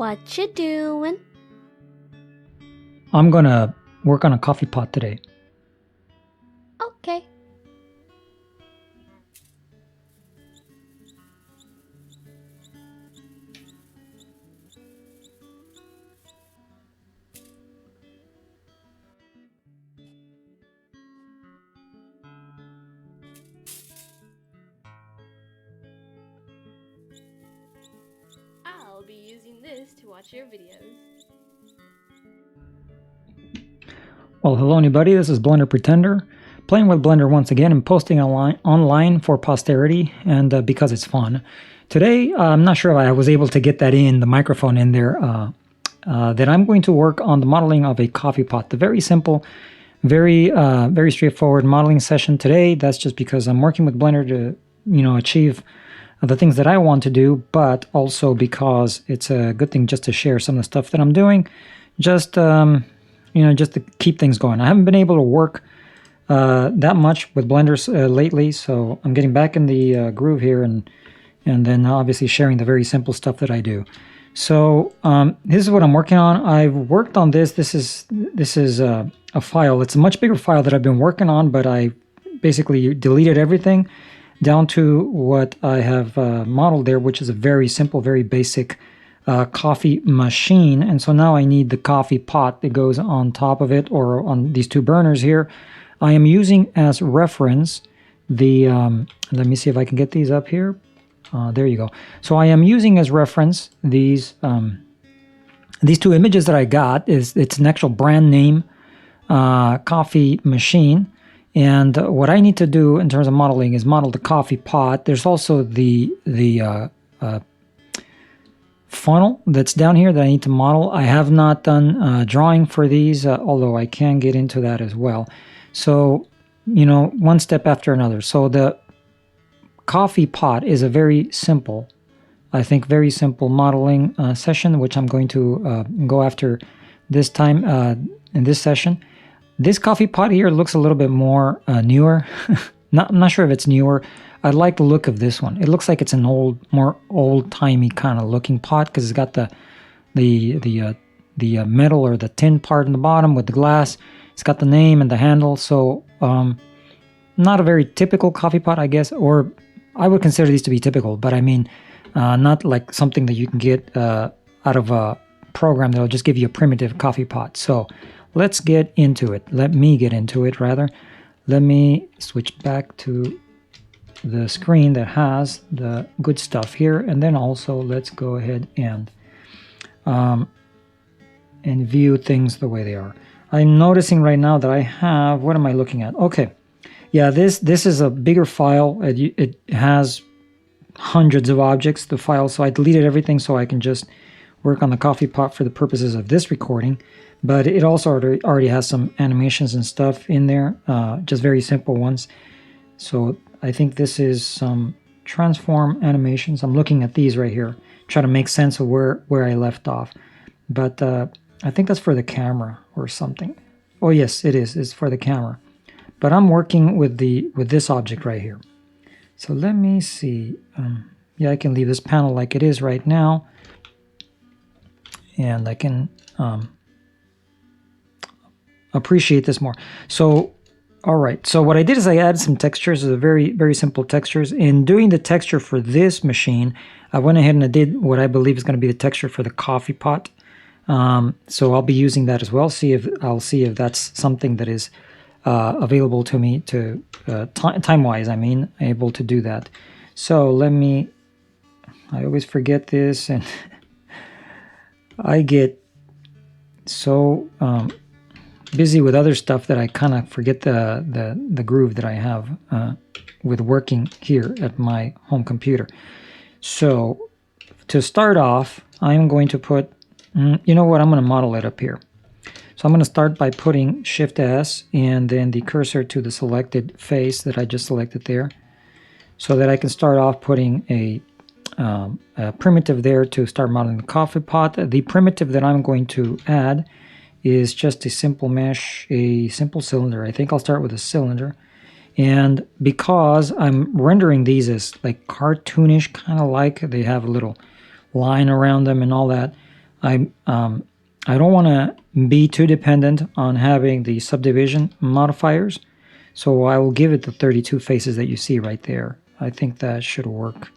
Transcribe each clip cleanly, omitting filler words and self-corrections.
What you doing? I'm gonna work on a coffee pot today. Okay. I'll be using this to watch your videos. Well, hello anybody, this is Blender Pretender, playing with Blender once again and posting online for posterity and because it's fun. Today, I'm not sure if I was able to get that in, the microphone in there, that I'm going to work on the modeling of a coffee pot. The very simple, very straightforward modeling session today. That's just because I'm working with Blender to, achieve the things that I want to do, but also because it's a good thing just to share some of the stuff that I'm doing, just to keep things going. I haven't been able to work that much with Blender lately, so I'm getting back in the groove here, and then obviously sharing the very simple stuff that I do. So this is what I'm working on. I've worked on this. This is a file. It's a much bigger file that I've been working on, but I basically deleted everything down to what I have modeled there, which is a very simple, very basic coffee machine. And so now I need the coffee pot that goes on top of it, or on these two burners here. I am using as reference the, let me see if I can get these up here. There you go. So I am using as reference these two images that I got. It's an actual brand name coffee machine. And what I need to do in terms of modeling is model the coffee pot. There's also the funnel that's down here that I need to model. I have not done drawing for these, although I can get into that as well. So, one step after another. So the coffee pot is a very simple, I think, very simple modeling session, which I'm going to go after this time in this session. This coffee pot here looks a little bit more newer. I'm not sure if it's newer. I like the look of this one. It looks like it's an more old-timey kind of looking pot because it's got the metal or the tin part in the bottom with the glass. It's got the name and the handle. So not a very typical coffee pot, I guess, or I would consider these to be typical, but I mean not like something that you can get out of a program that'll just give you a primitive coffee pot. So let's get into it. Let me get into it, rather. Let me switch back to the screen that has the good stuff here, and then also let's go ahead and view things the way they are. I'm noticing right now that I have, what am I looking at? Okay, yeah, this is a bigger file. It has hundreds of objects, the file, so I deleted everything so I can just work on the coffee pot for the purposes of this recording. But it also already has some animations and stuff in there, just very simple ones. So I think this is some transform animations. I'm looking at these right here, try to make sense of where I left off. But I think that's for the camera or something. Oh yes, it is. It's for the camera. But I'm working with this object right here. So let me see. Yeah, I can leave this panel like it is right now, and I can appreciate this more. So, all right. So what I did is I added some textures, very, very simple textures. In doing the texture for this machine, I went ahead and I did what I believe is going to be the texture for the coffee pot. So I'll be using that as well. I'll see if that's something that is available to me to time-wise. I mean, able to do that. So I always forget this, and I get so busy with other stuff that I kind of forget the groove that I have with working here at my home computer. So to start off, I'm going to put, you know what, I'm going to model it up here. So I'm going to start by putting Shift S and then the cursor to the selected face that I just selected there, so that I can start off putting a primitive there to start modeling the coffee pot. The primitive that I'm going to add is just a simple mesh, a simple cylinder. I think I'll start with a cylinder. And because I'm rendering these as like cartoonish, kind of like they have a little line around them and all that, I don't want to be too dependent on having the subdivision modifiers, so I will give it the 32 faces that you see right there. I think that should work.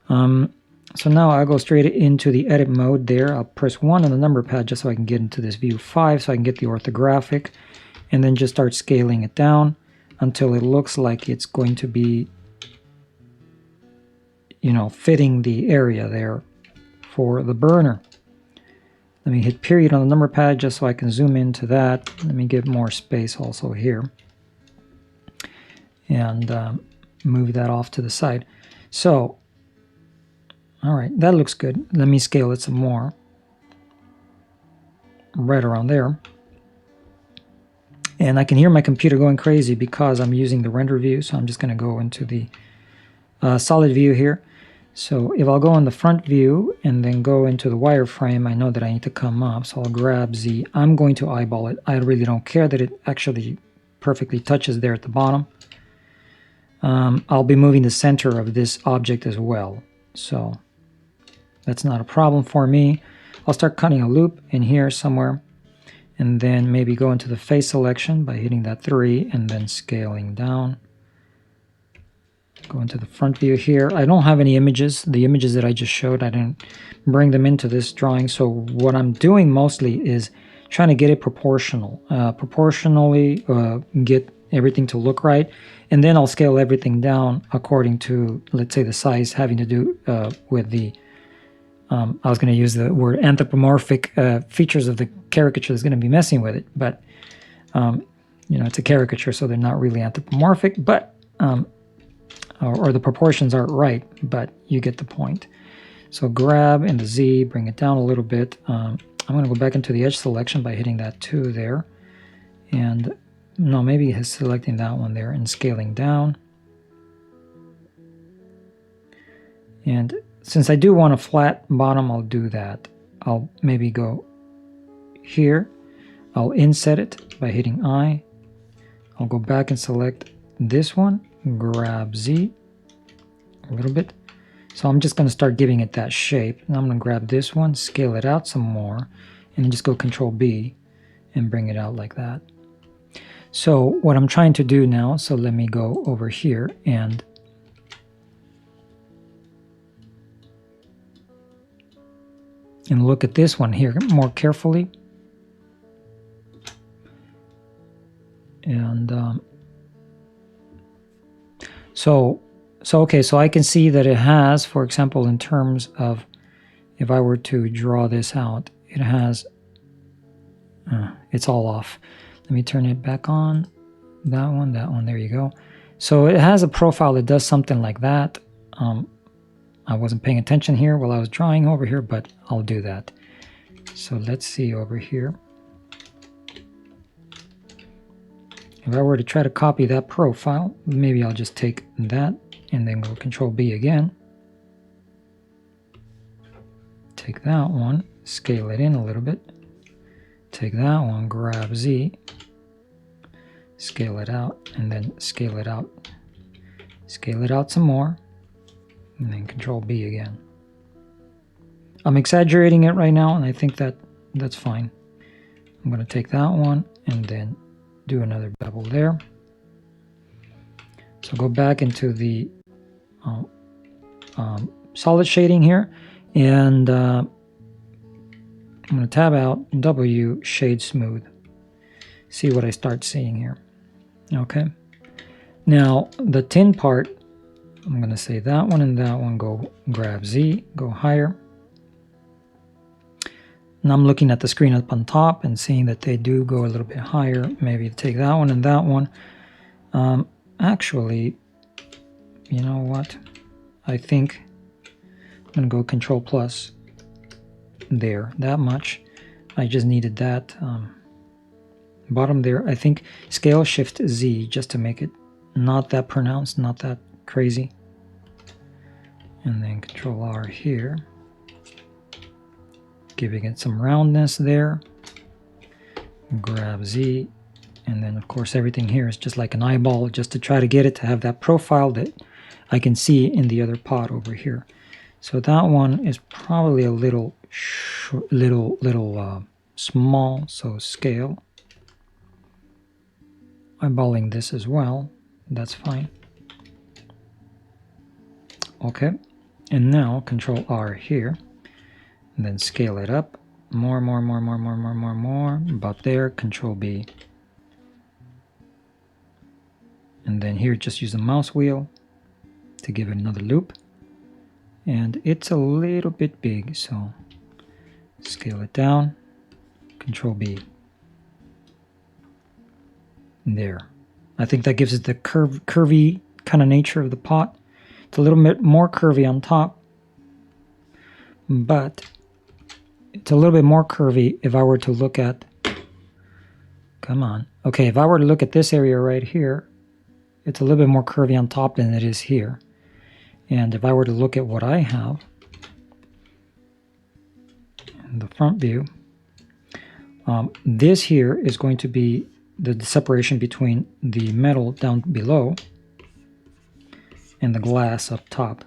So now I'll go straight into the edit mode there. I'll press 1 on the number pad just so I can get into this view 5 so I can get the orthographic, and then just start scaling it down until it looks like it's going to be, you know, fitting the area there for the burner. Let me hit period on the number pad just so I can zoom into that. Let me get more space also here. And move that off to the side. So, all right, that looks good. Let me scale it some more. Right around there. And I can hear my computer going crazy because I'm using the render view. So I'm just going to go into the solid view here. So if I'll go in the front view and then go into the wireframe, I know that I need to come up. So I'll grab Z. I'm going to eyeball it. I really don't care that it actually perfectly touches there at the bottom. I'll be moving the center of this object as well. So that's not a problem for me. I'll start cutting a loop in here somewhere. And then maybe go into the face selection by hitting that 3 and then scaling down. Go into the front view here. I don't have any images. The images that I just showed, I didn't bring them into this drawing. So what I'm doing mostly is trying to get it proportional. Proportionally get everything to look right. And then I'll scale everything down according to, let's say, the size having to do with the, I was going to use the word anthropomorphic features of the caricature that's going to be messing with it. But, you know, it's a caricature, so they're not really anthropomorphic, but... or the proportions aren't right, but you get the point. So grab in the Z, bring it down a little bit. I'm going to go back into the edge selection by hitting that 2 there. And no, maybe selecting that one there and scaling down. And since I do want a flat bottom, I'll do that. I'll maybe go here. I'll inset it by hitting I. I'll go back and select this one. Grab Z a little bit. So I'm just going to start giving it that shape. And I'm going to grab this one, scale it out some more, and then just go Control B and bring it out like that. So what I'm trying to do now, so let me go over here and look at this one here more carefully. And okay, so I can see that it has, for example, in terms of, if I were to draw this out, it has, it's all off. Let me turn it back on. That one, there you go. So it has a profile that does something like that. I wasn't paying attention here while I was drawing over here, but I'll do that. So let's see over here. If I were to try to copy that profile, maybe I'll just take that and then go Control B again. Take that one, scale it in a little bit. Take that one, grab Z, scale it out, and then scale it out. Scale it out some more, and then Control B again. I'm exaggerating it right now, and I think that's fine. I'm going to take that one and then do another bevel there. So go back into the solid shading here, and I'm going to tab out W, shade smooth. See what I start seeing here. Okay. Now the tin part, I'm going to say that one and that one, go grab Z, go higher. And I'm looking at the screen up on top and seeing that they do go a little bit higher. Maybe take that one and that one. Actually, you know what? I think I'm going to go Control plus there, that much. I just needed that bottom there. I think scale Shift Z just to make it not that pronounced, not that crazy. And then Control R here. Giving it some roundness there. Grab Z. And then of course everything here is just like an eyeball, just to try to get it to have that profile that I can see in the other pot over here. So that one is probably a little little small, so scale. Eyeballing this as well, that's fine. Okay, and now Control R here, and then scale it up. More, about there, Control B. And then here, just use the mouse wheel to give it another loop. And it's a little bit big, so scale it down, Control B. There. I think that gives it the curvy kind of nature of the pot. It's a little bit more curvy on top, but it's a little bit more curvy if I were to look at, come on. Okay, if I were to look at this area right here, it's a little bit more curvy on top than it is here. And if I were to look at what I have in the front view, this here is going to be the separation between the metal down below and the glass up top.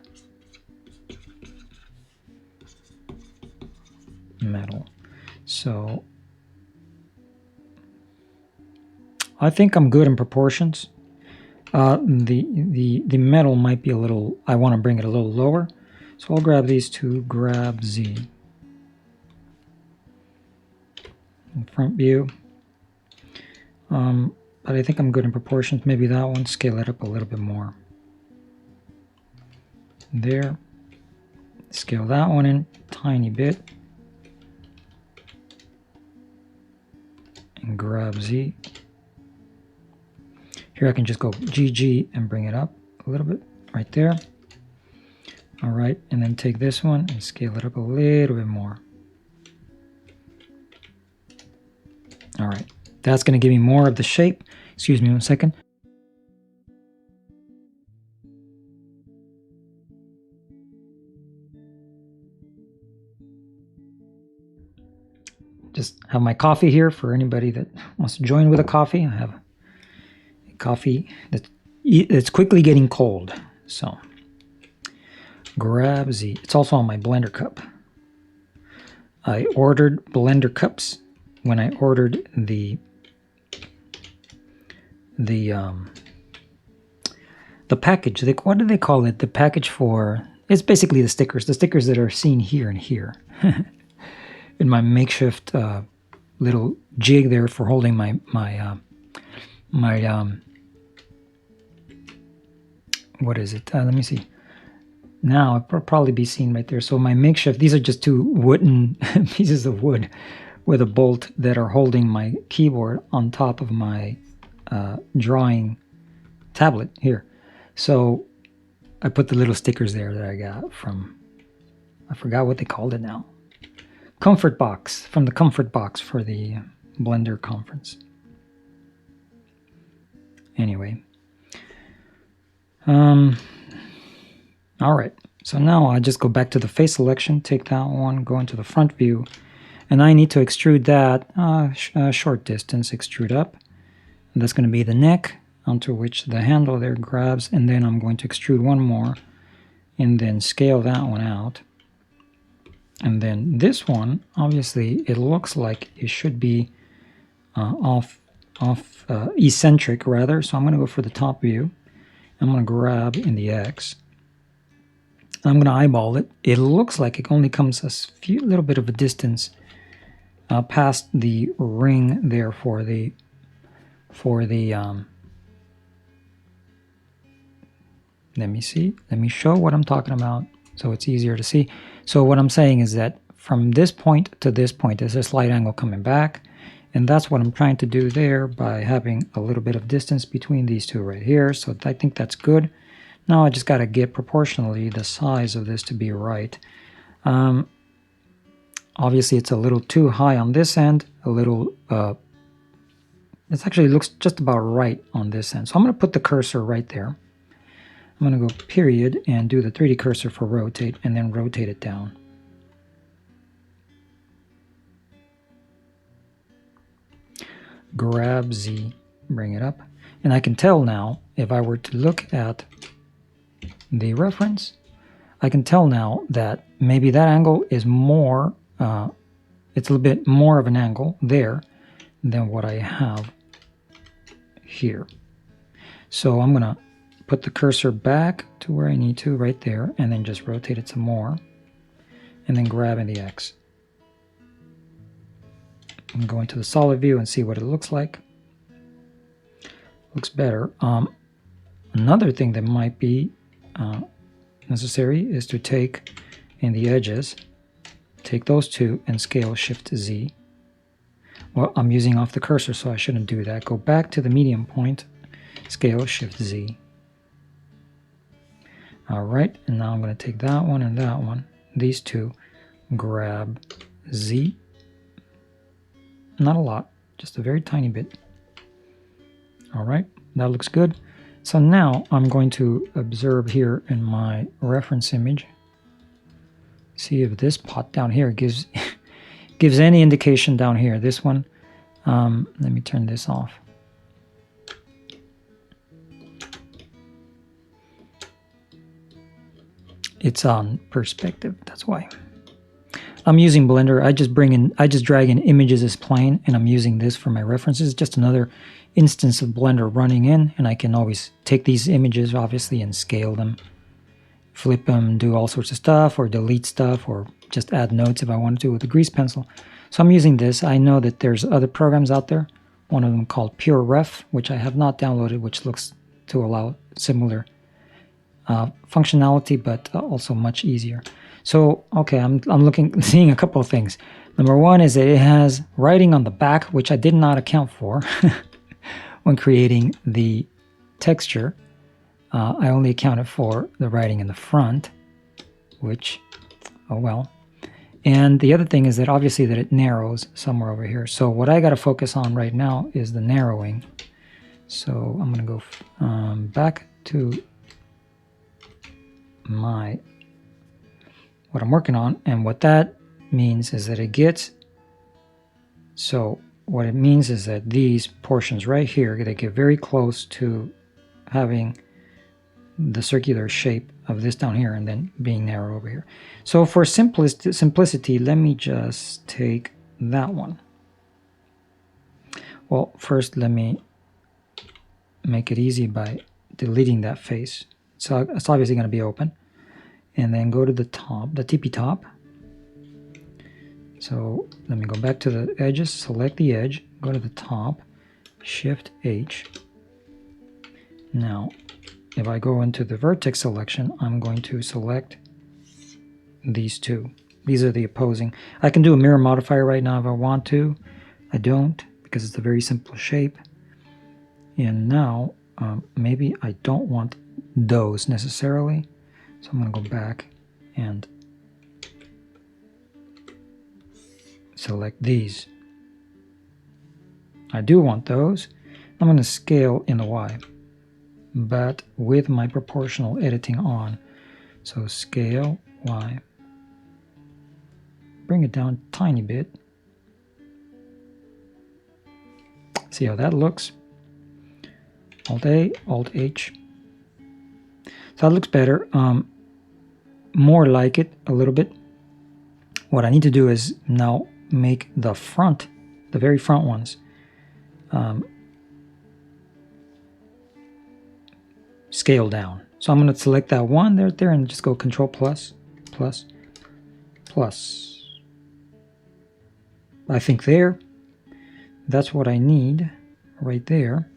Metal. So I think I'm good in proportions. The metal might be a little, I want to bring it a little lower. So I'll grab these two, grab Z. In front view. But I think I'm good in proportions. Maybe that one, scale it up a little bit more. There. Scale that one in a tiny bit. And grab Z. Here I can just go GG and bring it up a little bit right there. All right, and then take this one and scale it up a little bit more. All right, that's going to give me more of the shape. Excuse me 1 second. Just have my coffee here for anybody that wants to join with a coffee. I have a coffee that's quickly getting cold. So grab Z. It's also on my blender cup. I ordered blender cups when I ordered the package. What do they call it? The package for, it's basically the stickers that are seen here and here. In my makeshift little jig there for holding my what is it? Let me see. Now it'll probably be seen right there. So my makeshift, these are just two wooden pieces of wood with a bolt that are holding my keyboard on top of my drawing tablet here. So I put the little stickers there that I got from, I forgot what they called it now. Comfort box, from the comfort box for the Blender conference. Anyway. All right, so now I just go back to the face selection, take that one, go into the front view, and I need to extrude that a short distance, extrude up. And that's going to be the neck onto which the handle there grabs, and then I'm going to extrude one more and then scale that one out. And then this one, obviously, it looks like it should be eccentric rather. So I'm going to go for the top view. I'm going to grab in the X. I'm going to eyeball it. It looks like it only comes a little bit of a distance past the ring there for the let me see. Let me show what I'm talking about so it's easier to see. So what I'm saying is that from this point to this point, there's a slight angle coming back. And that's what I'm trying to do there by having a little bit of distance between these two right here. So I think that's good. Now I just got to get proportionally the size of this to be right. Obviously it's a little too high on this end. It actually looks just about right on this end. So I'm going to put the cursor right there. I'm going to go period and do the 3D cursor for rotate and then rotate it down. Grab Z, bring it up. And I can tell now, if I were to look at the reference, I can tell now that maybe that angle is more it's a little bit more of an angle there than what I have here. So I'm going to put the cursor back to where I need to, right there, and then just rotate it some more, and then grab in the X. And go into the solid view and see what it looks like. Looks better. Another thing that might be necessary is to take in the edges, take those two and scale Shift Z. Well, I'm using off the cursor, so I shouldn't do that. Go back to the medium point, scale Shift Z. All right, and now I'm going to take that one and that one, these two, grab Z. Not a lot, just a very tiny bit. All right, that looks good. So now I'm going to observe here in my reference image. See if this pot down here gives gives any indication down here. This one, let me turn this off. It's on perspective, that's why. I'm using Blender. I just drag in images as plain, and I'm using this for my references. Just another instance of Blender running in, and I can always take these images, obviously, and scale them, flip them, do all sorts of stuff, or delete stuff, or just add notes if I wanted to with a grease pencil. So I'm using this. I know that there's other programs out there, one of them called Pure Ref, which I have not downloaded, which looks to allow similar functionality, but also much easier. So, okay, I'm seeing a couple of things. Number one is that it has writing on the back, which I did not account for when creating the texture. I only accounted for the writing in the front, which, oh well. And the other thing is that obviously that it narrows somewhere over here. So what I got to focus on right now is the narrowing. So I'm going to go back to what I'm working on, and what that means is that it gets, so what it means is that these portions right here, they get very close to having the circular shape of this down here and then being narrow over here. So for simplicity, let me just take that one. Well, first let me make it easy by deleting that face. So it's obviously going to be open. And then go to the top, the tippy top. So let me go back to the edges, select the edge, go to the top, Shift H. Now, if I go into the vertex selection, I'm going to select these two. These are the opposing. I can do a mirror modifier right now if I want to. I don't, because it's a very simple shape. And now, maybe I don't want those necessarily. So I'm going to go back and select these. I do want those. I'm going to scale in the Y, but with my proportional editing on. So scale Y. Bring it down a tiny bit. See how that looks? Alt A, Alt H. So that looks better. More like it a little bit. What I need to do is now make the front, the very front ones, scale down. So I'm going to select that one there and just go Control plus, plus, plus. I think there, that's what I need right there.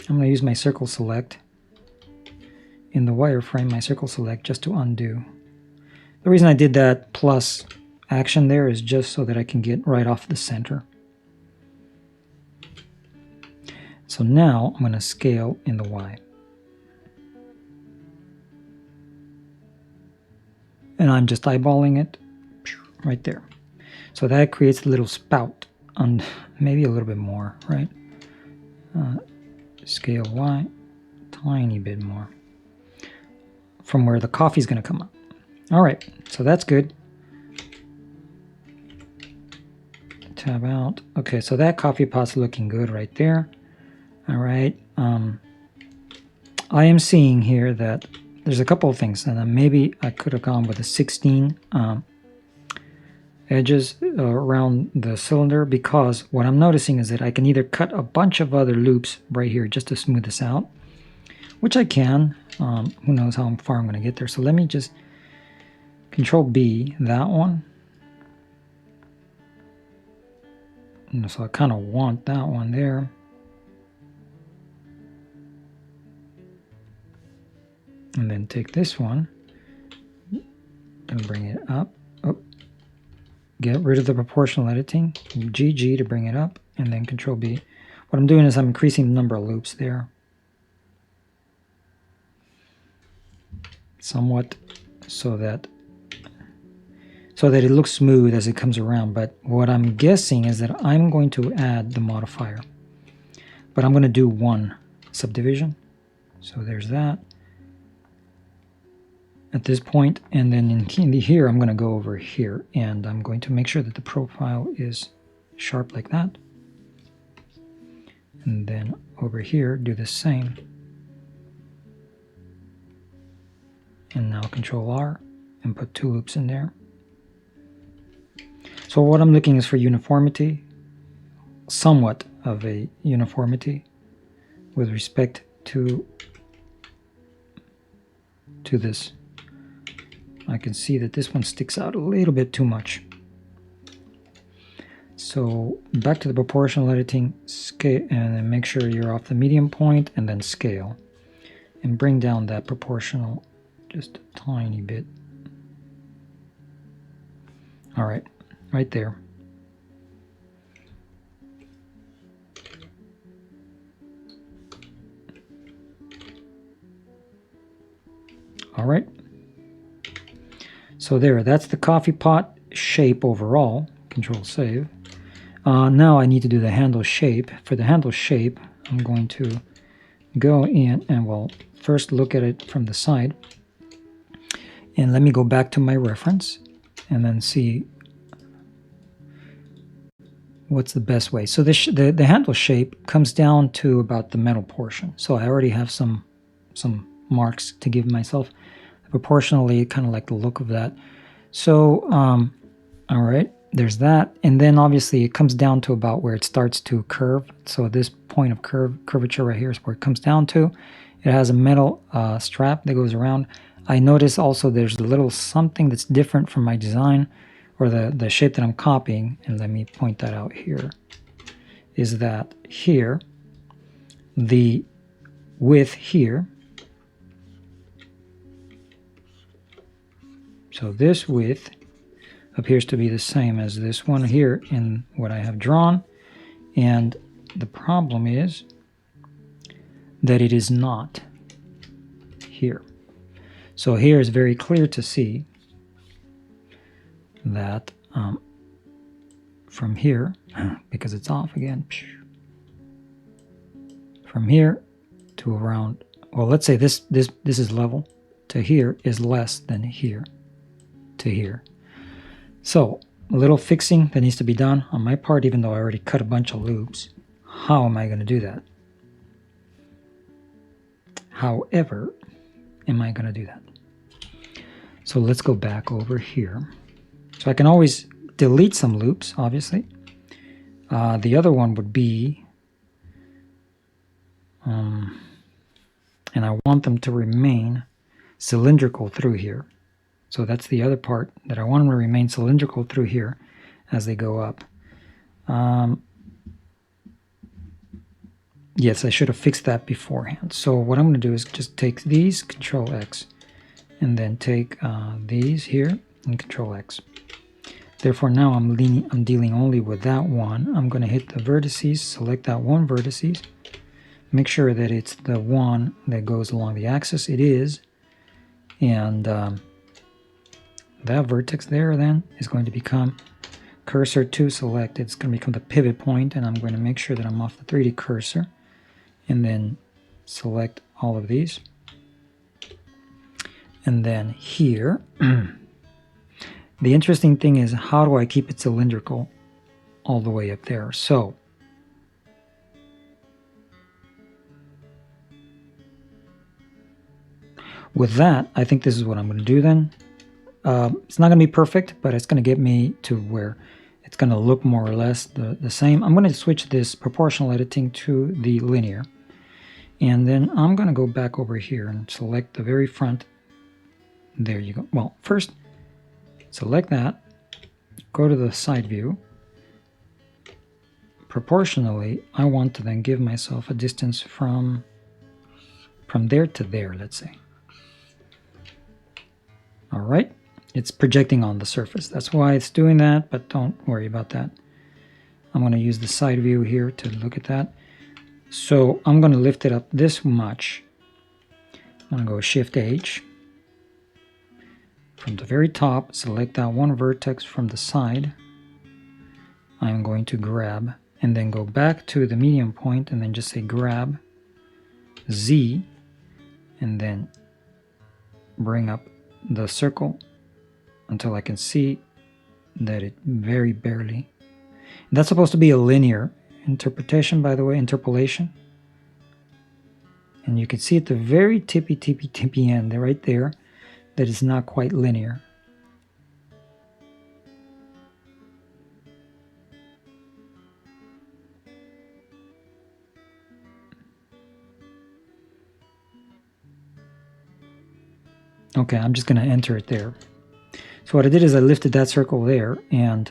I'm going to use my circle select. In the wireframe, my circle select just to undo. The reason I did that plus action there is just so that I can get right off the center. So now I'm going to scale in the Y. And I'm just eyeballing it right there. So that creates a little spout, and maybe a little bit more, right? Scale Y, tiny bit more, from where the coffee is going to come up. All right, so that's good. Tab out. Okay, so that coffee pot's looking good right there. All right. I am seeing here that there's a couple of things, and maybe I could have gone with a 16 edges around the cylinder, because what I'm noticing is that I can either cut a bunch of other loops right here just to smooth this out, which I can. Who knows how far I'm going to get there. So let me just Control B that one. And so I kind of want that one there. And then take this one and bring it up. Oh, get rid of the proportional editing. GG to bring it up, and then Control B. What I'm doing is I'm increasing the number of loops there somewhat, so that it looks smooth as it comes around. But what I'm guessing is that I'm going to add the modifier, but I'm going to do one subdivision. So there's that at this point, and then in here I'm going to go over here, and I'm going to make sure that the profile is sharp like that, and then over here do the same. And now Control R and put 2 loops in there. So what I'm looking is for uniformity, somewhat of a uniformity with respect to this. I can see that this one sticks out a little bit too much. So back to the proportional editing, scale, and then make sure you're off the medium point, and then scale, and bring down that proportional just a tiny bit. All right, right there. All right. So there, that's the coffee pot shape overall. Control save. Now I need to do the handle shape. For the handle shape, I'm going to go in and, well, first look at it from the side. And let me go back to my reference and then see what's the best way. So the handle shape comes down to about the metal portion. So I already have some marks to give myself. Proportionally, kind of like the look of that. So, all right, there's that. And then obviously it comes down to about where it starts to curve. So this point of curvature right here is where it comes down to. It has a metal strap that goes around. I notice also there's a little something that's different from my design, or the shape that I'm copying. And let me point that out here. Is that here, the width here, so this width appears to be the same as this one here in what I have drawn, and the problem is that it is not here. So here is very clear to see that from here, because it's off again, from here to around, well, let's say this is level, to here is less than here to here. So a little fixing that needs to be done on my part, even though I already cut a bunch of loops. How am I going to do that? However, am I going to do that? So let's go back over here. So I can always delete some loops, obviously. The other one would be, and I want them to remain cylindrical through here. So that's the other part, that I want them to remain cylindrical through here as they go up. Yes, I should have fixed that beforehand. So what I'm going to do is just take these, Control X, and then take these here and Control X. Therefore now I'm dealing only with that one. I'm going to hit the vertices, select that one vertices, make sure that it's the one that goes along the axis. It is, and that vertex there then is going to become cursor to select. It's going to become the pivot point, and I'm going to make sure that I'm off the 3D cursor, and then select all of these. And then here, the interesting thing is, how do I keep it cylindrical all the way up there? So with that, I think this is what I'm going to do then. It's not going to be perfect, but it's going to get me to where it's going to look more or less the same. I'm going to switch this proportional editing to the linear. And then I'm going to go back over here and select the very front. There you go. Well, first, select that. Go to the side view. Proportionally, I want to then give myself a distance from there to there, let's say. All right. It's projecting on the surface. That's why it's doing that, but don't worry about that. I'm going to use the side view here to look at that. So I'm going to lift it up this much. I'm going to go Shift H. From the very top, select that one vertex from the side. I'm going to grab and then go back to the medium point and then just say grab Z and then bring up the circle until I can see that it very barely. That's supposed to be a linear interpretation, by the way, interpolation. And you can see at the very tippy end, right there, that it's not quite linear. Okay, I'm just going to enter it there. So what I did is I lifted that circle there, and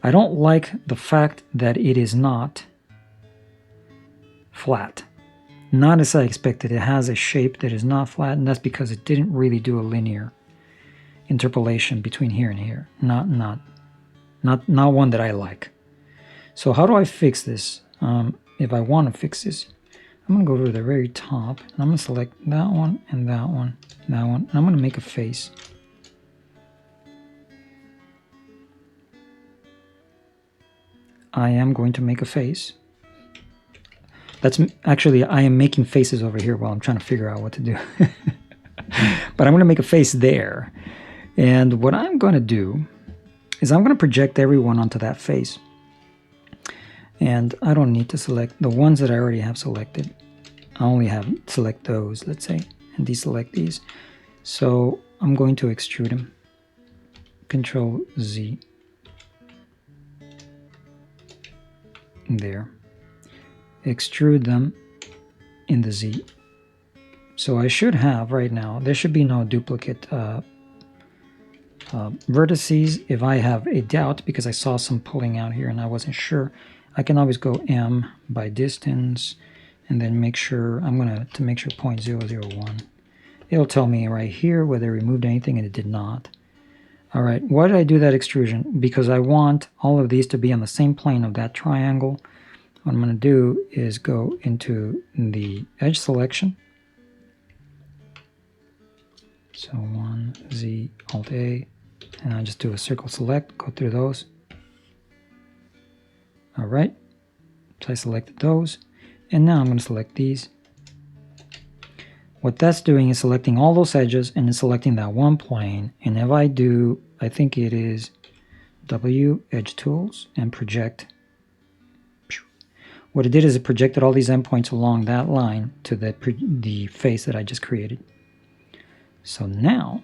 I don't like the fact that it is not flat. Not as I expected. It has a shape that is not flat, and that's because it didn't really do a linear interpolation between here and here. Not one that I like. So how do I fix this? If I want to fix this, I'm going to go to the very top, and I'm going to select that one and that one, that one, and I'm going to make a face. I am going to make a face. That's actually, I am making faces over here while I'm trying to figure out what to do. But I'm going to make a face there. And what I'm going to do is I'm going to project everyone onto that face. And I don't need to select the ones that I already have selected. I only have select those, let's say, and deselect these. So I'm going to extrude them. Control Z. There. Extrude them in the Z. So I should have right now, there should be no duplicate vertices. If I have a doubt because I saw some pulling out here and I wasn't sure, I can always go M by distance and then make sure, I'm going to make sure 0.001. It'll tell me right here whether it removed anything, and it did not. All right, why did I do that extrusion? Because I want all of these to be on the same plane of that triangle. What I'm going to do is go into the edge selection. So 1, Z, Alt A, and I just do a circle select, go through those. All right, so I selected those, and now I'm going to select these. What that's doing is selecting all those edges and then selecting that one plane. And if I do, I think it is W, Edge Tools, and Project. What it did is it projected all these endpoints along that line to the face that I just created. So now,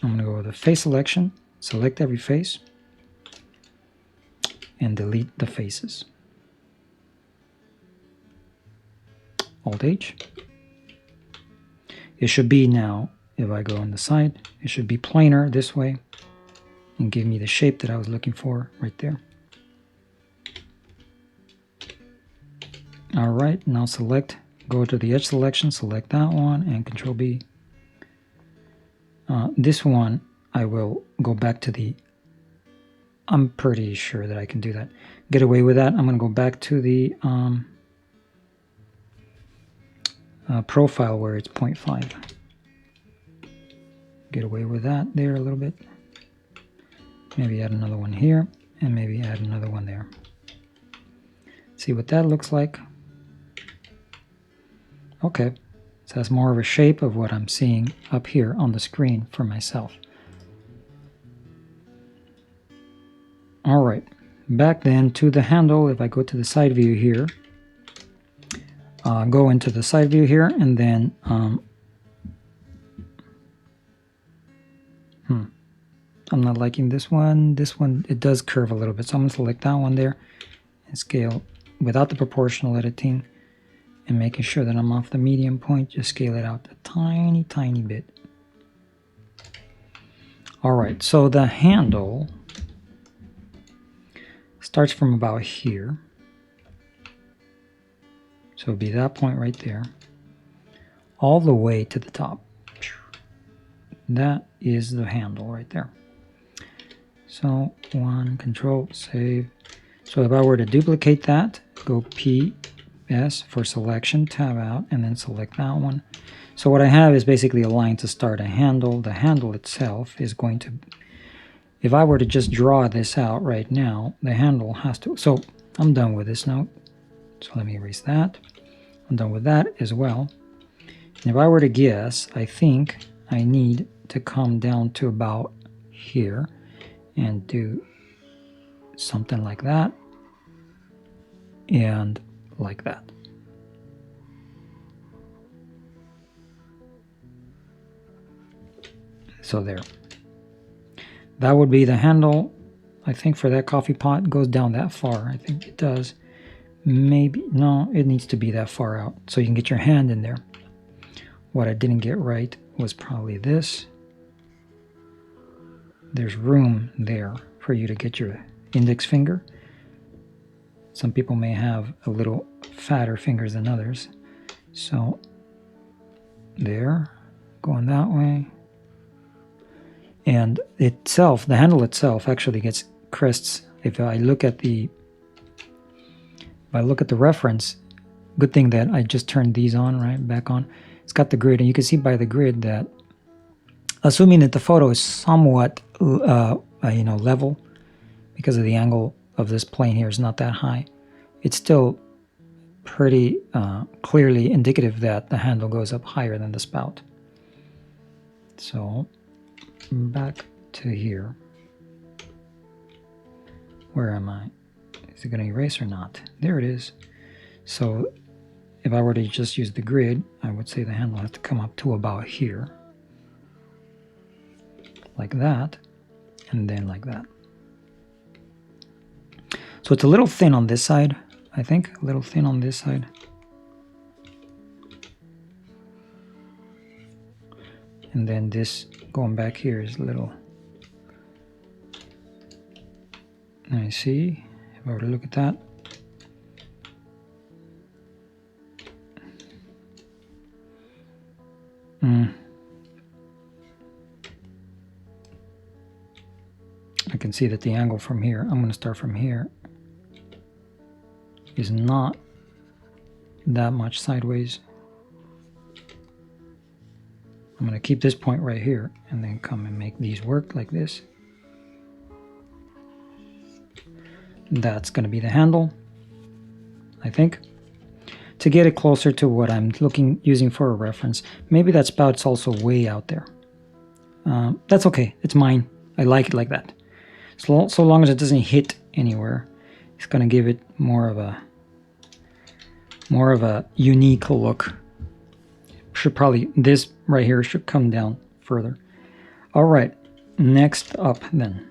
I'm going to go with the face selection, select every face, and delete the faces. Alt H. It should be now, if I go on the side, it should be planar this way and give me the shape that I was looking for right there. All right, now select, go to the edge selection, select that one, and Control B. This one, I will go back to the, I'm pretty sure that I can do that. Get away with that. I'm going to go back to the profile where it's 0.5. Get away with that there a little bit. Maybe add another one here, and maybe add another one there. See what that looks like. Okay, so that's more of a shape of what I'm seeing up here on the screen for myself. All right, back then to the handle. If I go to the side view here, go into the side view here, and then I'm not liking this one. This one, it does curve a little bit. So I'm going to select that one there and scale without the proportional editing and making sure that I'm off the medium point. Just scale it out a tiny, tiny bit. All right, so the handle starts from about here. So it'll be that point right there, all the way to the top. That is the handle right there. So one, control, save. So if I were to duplicate that, go P, S for selection, tab out, and then select that one. So what I have is basically a line to start a handle. The handle itself is going to, if I were to just draw this out right now, the handle has to, so I'm done with this note. So let me erase that. I'm done with that as well. And if I were to guess, I think I need to come down to about here and do something like that and like that. So there. That would be the handle. I think for that coffee pot, it goes down that far. I think it does. Maybe, no, it needs to be that far out so you can get your hand in there. What I didn't get right was probably this. There's room there for you to get your index finger. Some people may have a little fatter fingers than others. So there, going that way. And itself, the handle itself actually gets crests. If I look at the reference, good thing that I just turned these on, right, back on. It's got the grid, and you can see by the grid that, assuming that the photo is somewhat, level, because of the angle of this plane here is not that high, it's still pretty clearly indicative that the handle goes up higher than the spout. So back to here. Where am I? Is it going to erase or not? There it is. So if I were to just use the grid, I would say the handle has to come up to about here. Like that. And then like that. So it's a little thin on this side, I think. A little thin on this side. And then this going back here is a little... I see. If I were to look at that. I can see that the angle from here, I'm going to start from here, is not that much sideways. I'm going to keep this point right here and then come and make these work like this. That's going to be the handle, I think. To get it closer to what I'm using for a reference, maybe that spout's also way out there. That's okay. It's mine. I like it like that. So long as it doesn't hit anywhere, it's going to give it more of a unique look. Should probably, this right here should come down further. All right, next up then.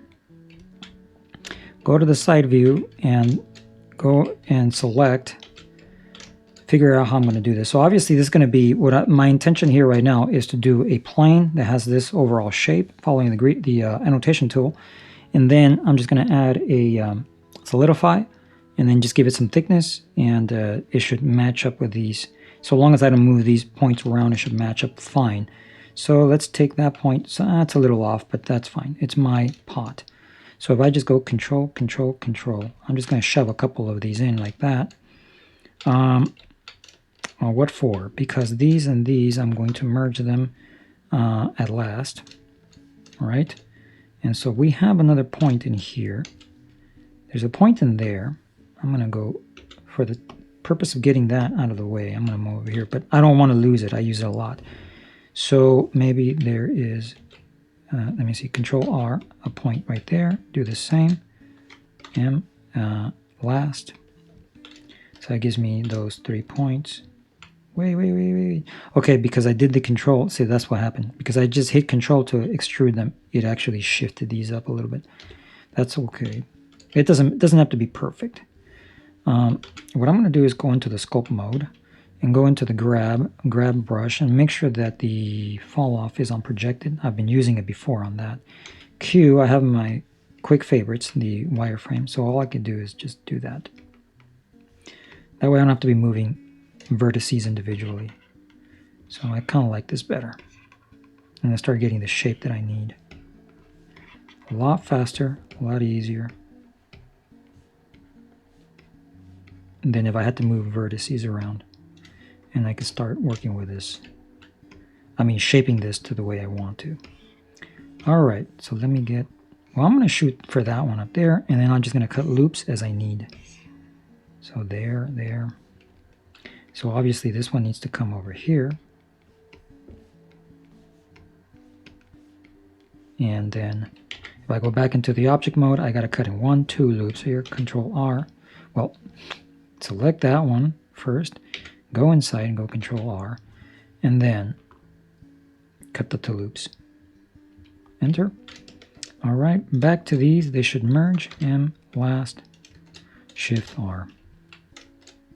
Go to the side view and go and select, figure out how I'm going to do this. So obviously this is going to be, my intention here right now is to do a plane that has this overall shape following the annotation tool. And then I'm just going to add a Solidify and then just give it some thickness, and it should match up with these. So long as I don't move these points around, it should match up fine. So let's take that point. So that's a little off, but that's fine. It's my pot. So if I just go Control, Control, Control, I'm just going to shove a couple of these in like that. What for? Because these and these, I'm going to merge them at last. All right? And so we have another point in here. There's a point in there. I'm going to go, for the purpose of getting that out of the way, I'm going to move over here. But I don't want to lose it. I use it a lot. So maybe there is, let me see, Control R, a point right there. Do the same. M, last. So that gives me those 3 points. Wait. Okay, because I did the control. See, that's what happened. Because I just hit control to extrude them, it actually shifted these up a little bit. That's okay. It doesn't have to be perfect. What I'm going to do is go into the sculpt mode and go into the grab brush and make sure that the fall off is on projected. I've been using it before on that. Q, I have my quick favorites, the wireframe. So all I can do is just do that. That way I don't have to be moving vertices individually. So I kind of like this better. And I start getting the shape that I need. A lot faster, a lot easier than if I had to move vertices around. And I could start working with this. I mean, shaping this to the way I want to. All right, so let me get, well, I'm going to shoot for that one up there, and then I'm just going to cut loops as I need. So there. So obviously this one needs to come over here. And then if I go back into the object mode, I got to cut in 1, 2 loops here, Control R. Well, select that one first, go inside and go Control R, and then cut the 2 loops. Enter. All right, back to these. They should merge. M, last, Shift R.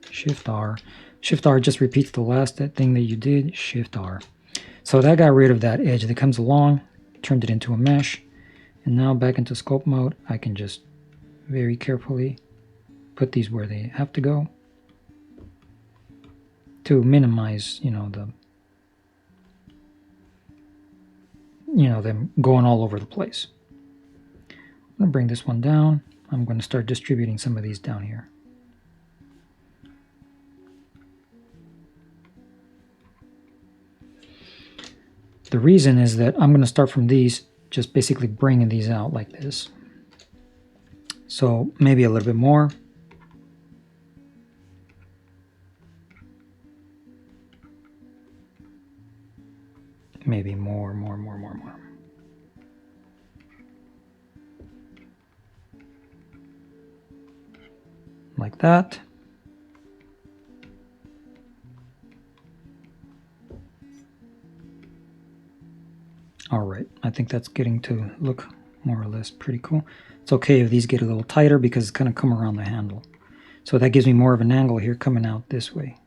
Shift R. Shift R just repeats the last thing that you did. Shift R. So that got rid of that edge that comes along, turned it into a mesh. And now back into sculpt mode, I can just very carefully put these where they have to go to minimize, them going all over the place. I'm going to bring this one down. I'm going to start distributing some of these down here. The reason is that I'm going to start from these, just basically bringing these out like this. So maybe a little bit more. Maybe more. Like that. All right, I think that's getting to look more or less pretty cool. It's okay if these get a little tighter because it's going to come around the handle. So that gives me more of an angle here coming out this way.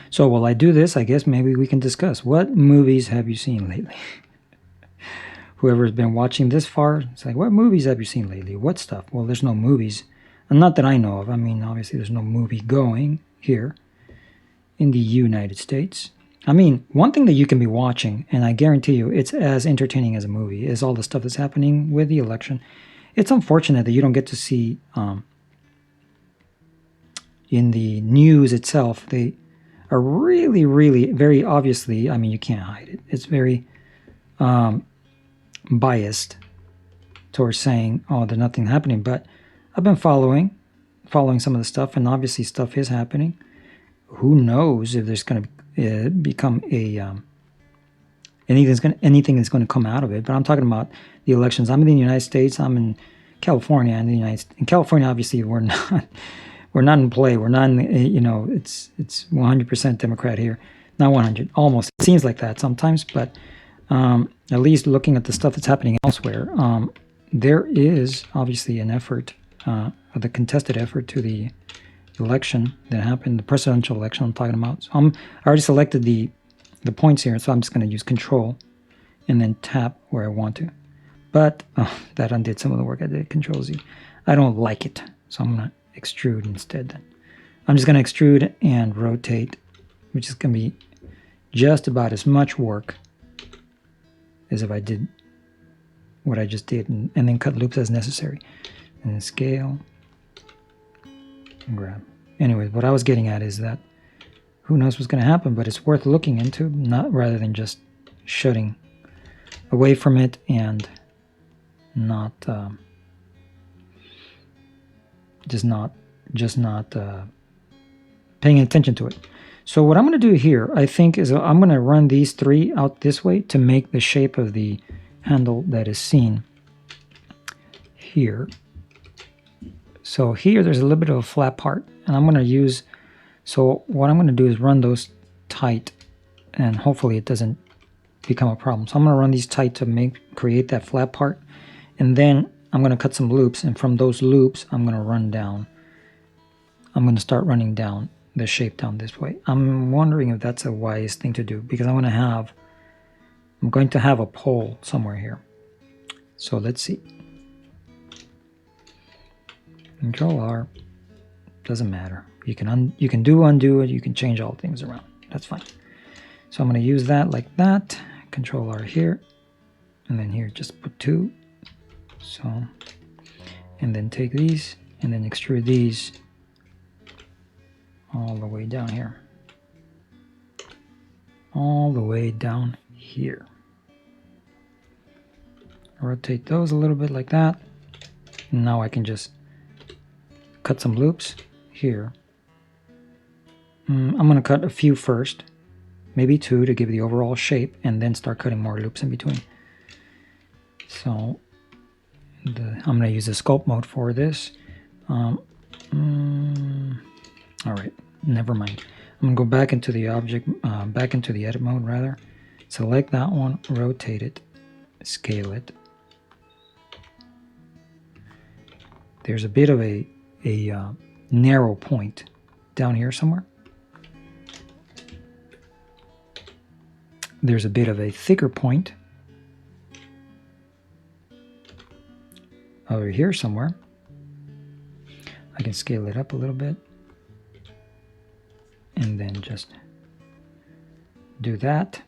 So while I do this, I guess maybe we can discuss what movies have you seen lately? Whoever's been watching this far, it's like, what movies have you seen lately? What stuff? Well, there's no movies. And not that I know of. I mean, obviously there's no movie going here in the United States. I mean, one thing that you can be watching, and I guarantee you it's as entertaining as a movie, is all the stuff that's happening with the election. It's unfortunate that you don't get to see in the news itself. They are really, really, very obviously, I mean, you can't hide it. It's very biased towards saying, oh, there's nothing happening. But I've been following some of the stuff, and obviously stuff is happening. Who knows if there's going to become a anything that's going to come out of it. But I'm talking about the elections. I'm in the United States. I'm in California, and in California, obviously, we're not in play. We're not in, it's 100% Democrat here. Not 100, almost. It seems like that sometimes, but at least looking at the stuff that's happening elsewhere, there is obviously an effort, the contested effort to the election that happened, the presidential election I'm talking about. So I already selected the points here, so I'm just going to use Control and then tap where I want to. But that undid some of the work I did, Control Z. I don't like it, so I'm going to extrude instead. Then I'm just going to extrude and rotate, which is going to be just about as much work as if I did what I just did, and then cut loops as necessary. And then scale and grab. Anyways, what I was getting at is that who knows what's going to happen, but it's worth looking into, not rather than just shutting away from it and not paying attention to it. So what I'm going to do here, I think, is I'm going to run these 3 out this way to make the shape of the handle that is seen here. So here there's a little bit of a flat part, and I'm going to use, so what I'm going to do is run those tight, and hopefully it doesn't become a problem. So I'm going to run these tight to create that flat part, and then I'm going to cut some loops, and from those loops I'm going to run down. I'm going to start running down the shape down this way. I'm wondering if that's a wise thing to do, because I'm going to have a pole somewhere here. So let's see. Control R, doesn't matter. You can undo it, you can change all things around. That's fine. So I'm going to use that like that. Control R here, and then here just put 2. So, and then take these and then extrude these all the way down here. All the way down here. Rotate those a little bit like that. And now I can just cut some loops here. I'm going to cut a few first, maybe 2 to give the overall shape, and then start cutting more loops in between. So I'm going to use the Sculpt Mode for this. All right, never mind. I'm going to go back into the object, back into the edit mode rather. Select that one, rotate it, scale it. There's a bit of a narrow point down here somewhere. There's a bit of a thicker point over here somewhere. I can scale it up a little bit and then just do that.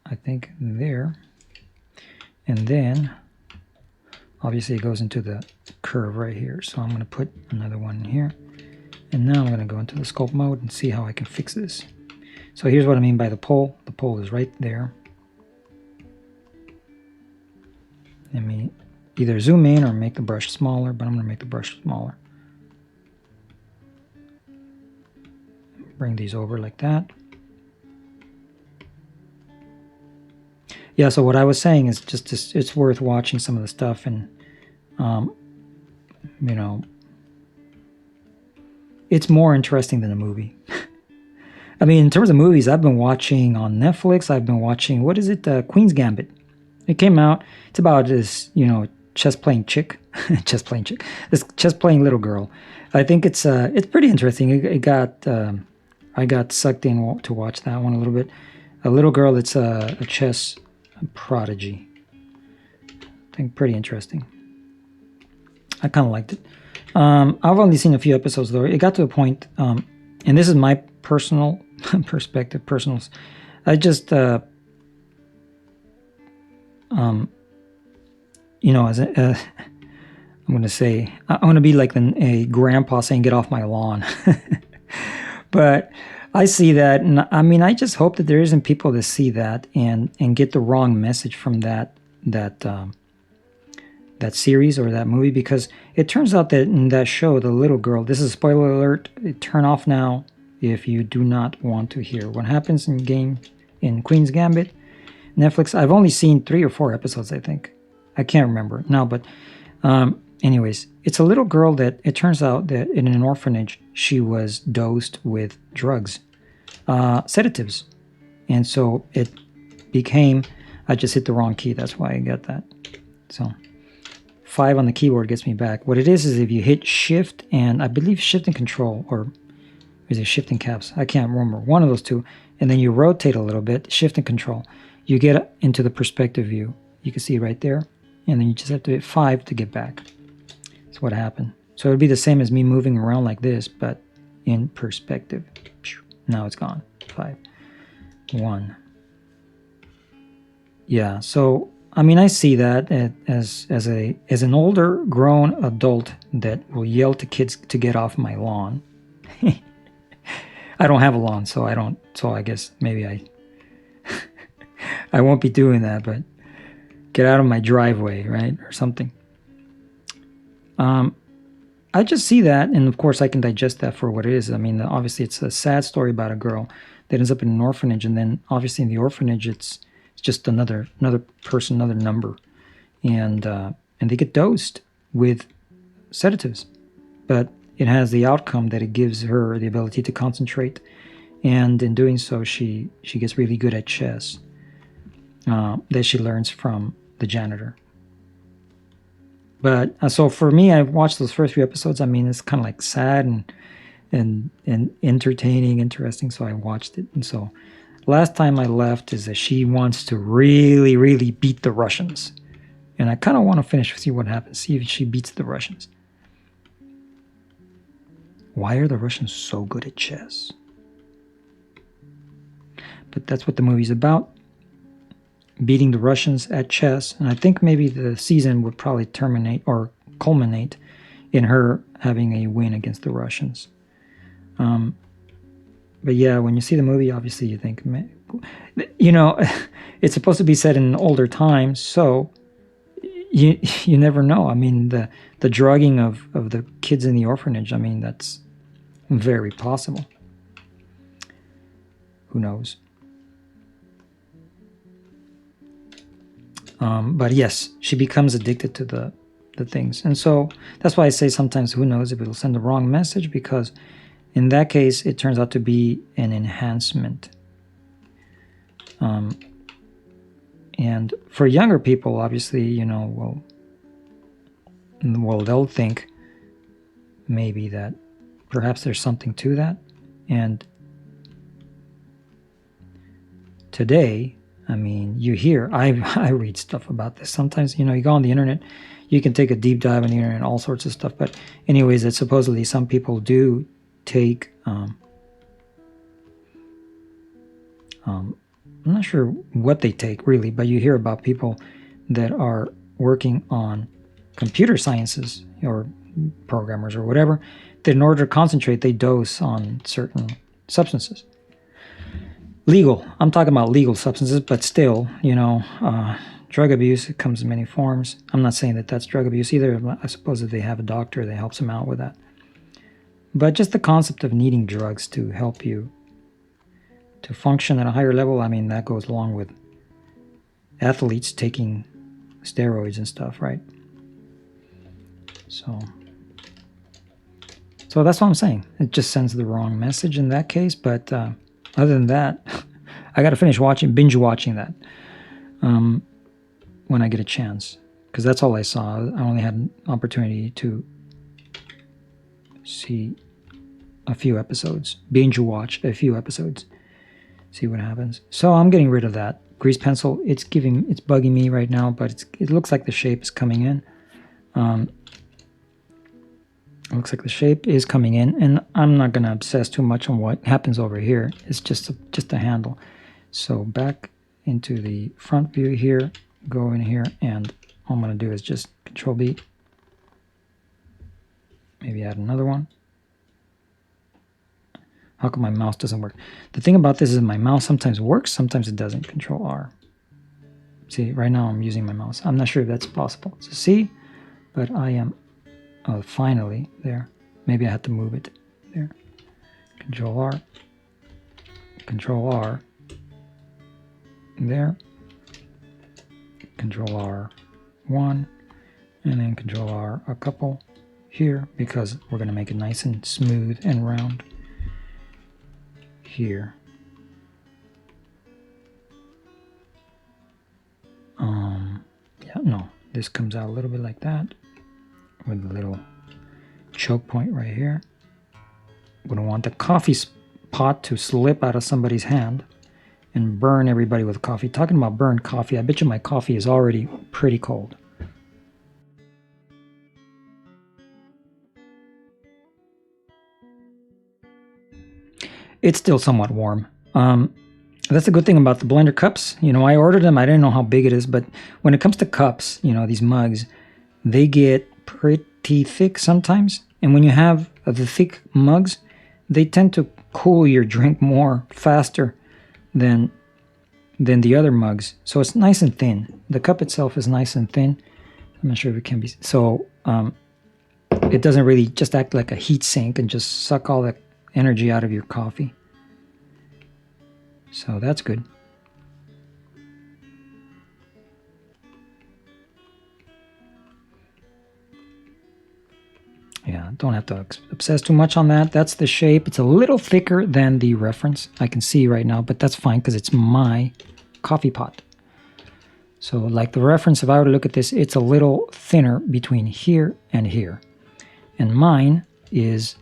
I think there, and then obviously it goes into the curve right here, so I'm going to put another one in here, and now I'm going to go into the Sculpt Mode and see how I can fix this. So here's what I mean by the pole. The pole is right there. Let me either zoom in or make the brush smaller, but I'm going to make the brush smaller. Bring these over like that. Yeah, so what I was saying is just it's worth watching some of the stuff, and you know, it's more interesting than a movie. I mean, in terms of movies, I've been watching on Netflix. I've been watching, what is it, Queen's Gambit. It came out. It's about this, you know, chess playing chick, this chess playing little girl. I think it's pretty interesting. I got sucked in to watch that one a little bit. A little girl that's a chess prodigy. I think pretty interesting. I kind of liked it. I've only seen a few episodes though. It got to a point, and this is my personal perspective, I just, you know, as I'm going to say, I want to be like a grandpa saying, "Get off my lawn." But I see that, and I mean, I just hope that there isn't people that see that and get the wrong message from that series or that movie, because it turns out that in that show, the little girl, this is a spoiler alert, turn off now if you do not want to hear what happens in Queen's Gambit. Netflix, I've only seen 3 or 4 episodes, I think. I can't remember now, but anyways, it's a little girl that it turns out that in an orphanage, she was dosed with drugs, sedatives. And so it became, I just hit the wrong key, that's why I got that. So 5 on the keyboard gets me back. What it is if you hit Shift and I believe Shift and Control, or is it Shift and Caps? I can't remember. One of those two. And then you rotate a little bit, Shift and Control. You get into the perspective view. You can see right there. And then you just have to hit 5 to get back. That's what happened. So it would be the same as me moving around like this, but in perspective. Now it's gone. 5. 1. Yeah, so I mean, I see that as an older grown adult that will yell to kids to get off my lawn. I don't have a lawn, so I guess maybe I won't be doing that, but get out of my driveway, right? Or something. I just see that, and of course I can digest that for what it is. I mean, obviously it's a sad story about a girl that ends up in an orphanage, and then obviously in the orphanage it's just another person, another number, and they get dosed with sedatives, but it has the outcome that it gives her the ability to concentrate, and in doing so she gets really good at chess that she learns from the janitor. But so for me, I watched those first few episodes. I mean, it's kind of like sad and entertaining, interesting. So I watched it. And so last time I left is that she wants to really, really beat the Russians. And I kind of want to finish, see what happens, see if she beats the Russians. Why are the Russians so good at chess? But that's what the movie's about. Beating the Russians at chess. And I think maybe the season would probably terminate or culminate in her having a win against the Russians. But yeah, when you see the movie, obviously you think, you know, it's supposed to be set in older times, so you never know. I mean, the drugging of the kids in the orphanage, I mean, that's very possible. Who knows? But yes, she becomes addicted to the things. And so that's why I say sometimes who knows if it'll send the wrong message, because in that case, it turns out to be an enhancement. And for younger people, obviously, you know, well, they'll think maybe that perhaps there's something to that. And today, I mean, you hear, I read stuff about this. Sometimes, you know, you go on the internet, you can take a deep dive on the internet, all sorts of stuff. But anyways, that supposedly some people do take, I'm not sure what they take really, but you hear about people that are working on computer sciences or programmers or whatever, that in order to concentrate, they dose on certain substances. Legal. I'm talking about legal substances, but still, you know, drug abuse, it comes in many forms. I'm not saying that that's drug abuse either. I suppose if they have a doctor that helps them out with that. But just the concept of needing drugs to help you to function at a higher level, I mean, that goes along with athletes taking steroids and stuff, right? So that's what I'm saying. It just sends the wrong message in that case, but other than that, I got to finish binge watching that when I get a chance, because that's all I saw. I only had an opportunity to see a few episodes, binge watch a few episodes, see what happens. So I'm getting rid of that grease pencil. It's bugging me right now, but it looks like the shape is coming in. It looks like the shape is coming in, and I'm not going to obsess too much on what happens over here. It's just a handle. So back into the front view here, go in here, and all I'm going to do is just Control B. Maybe add another one. How come my mouse doesn't work? The thing about this is my mouse sometimes works, sometimes it doesn't. Control R. See, right now I'm using my mouse. I'm not sure if that's possible to see, but I am... Oh, finally, there. Maybe I had to move it. There. Control R. Control R. There. Control R. One. And then Control R a couple here, because we're going to make it nice and smooth and round. Here. Yeah, no. This comes out a little bit like that, with a little choke point right here. We don't want the coffee pot to slip out of somebody's hand and burn everybody with coffee. Talking about burned coffee, I bet you my coffee is already pretty cold. It's still somewhat warm. That's a good thing about the blender cups. You know, I ordered them. I didn't know how big it is, but when it comes to cups, you know, these mugs, they get pretty thick sometimes. And when you have the thick mugs, they tend to cool your drink more faster than the other mugs. So it's nice and thin. The cup itself is nice and thin. I'm not sure if it can be. So it doesn't really just act like a heat sink and just suck all the energy out of your coffee. So that's good. Yeah, don't have to obsess too much on that. That's the shape. It's a little thicker than the reference I can see right now, but that's fine because it's my coffee pot. So like the reference, if I were to look at this, it's a little thinner between here and here. And mine is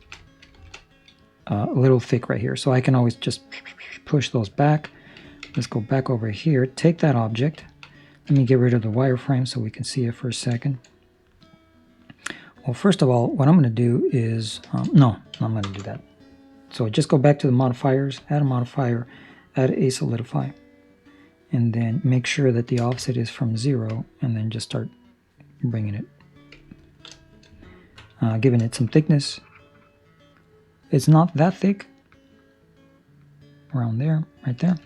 a little thick right here. So I can always just push those back. Let's go back over here. Take that object. Let me get rid of the wireframe so we can see it for a second. Well, first of all, what I'm going to do is, no, I'm going to do that. So just go back to the modifiers, add a modifier, add a solidify, and then make sure that the offset is from 0, and then just start bringing it, giving it some thickness. It's not that thick, around there, right there.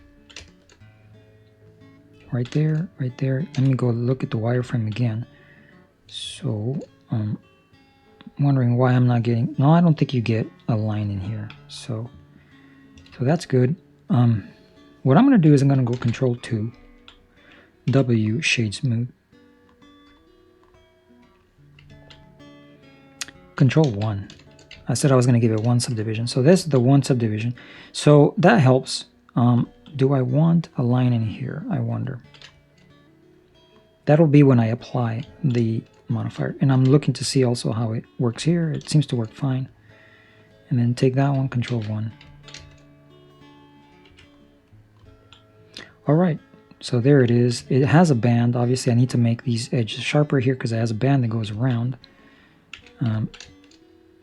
Right there, right there. Let me go look at the wireframe again. So, I'm wondering why I'm not getting... No, I don't think you get a line in here. So that's good. What I'm going to do is I'm going to go Control 2, W, Shade Smooth. Control 1. I said I was going to give it 1 subdivision. So this is the 1 subdivision. So that helps. Do I want a line in here? I wonder. That'll be when I apply the modifier. And I'm looking to see also how it works here. It seems to work fine. And then take that one, Control 1. All right. So there it is. It has a band. Obviously, I need to make these edges sharper here because it has a band that goes around.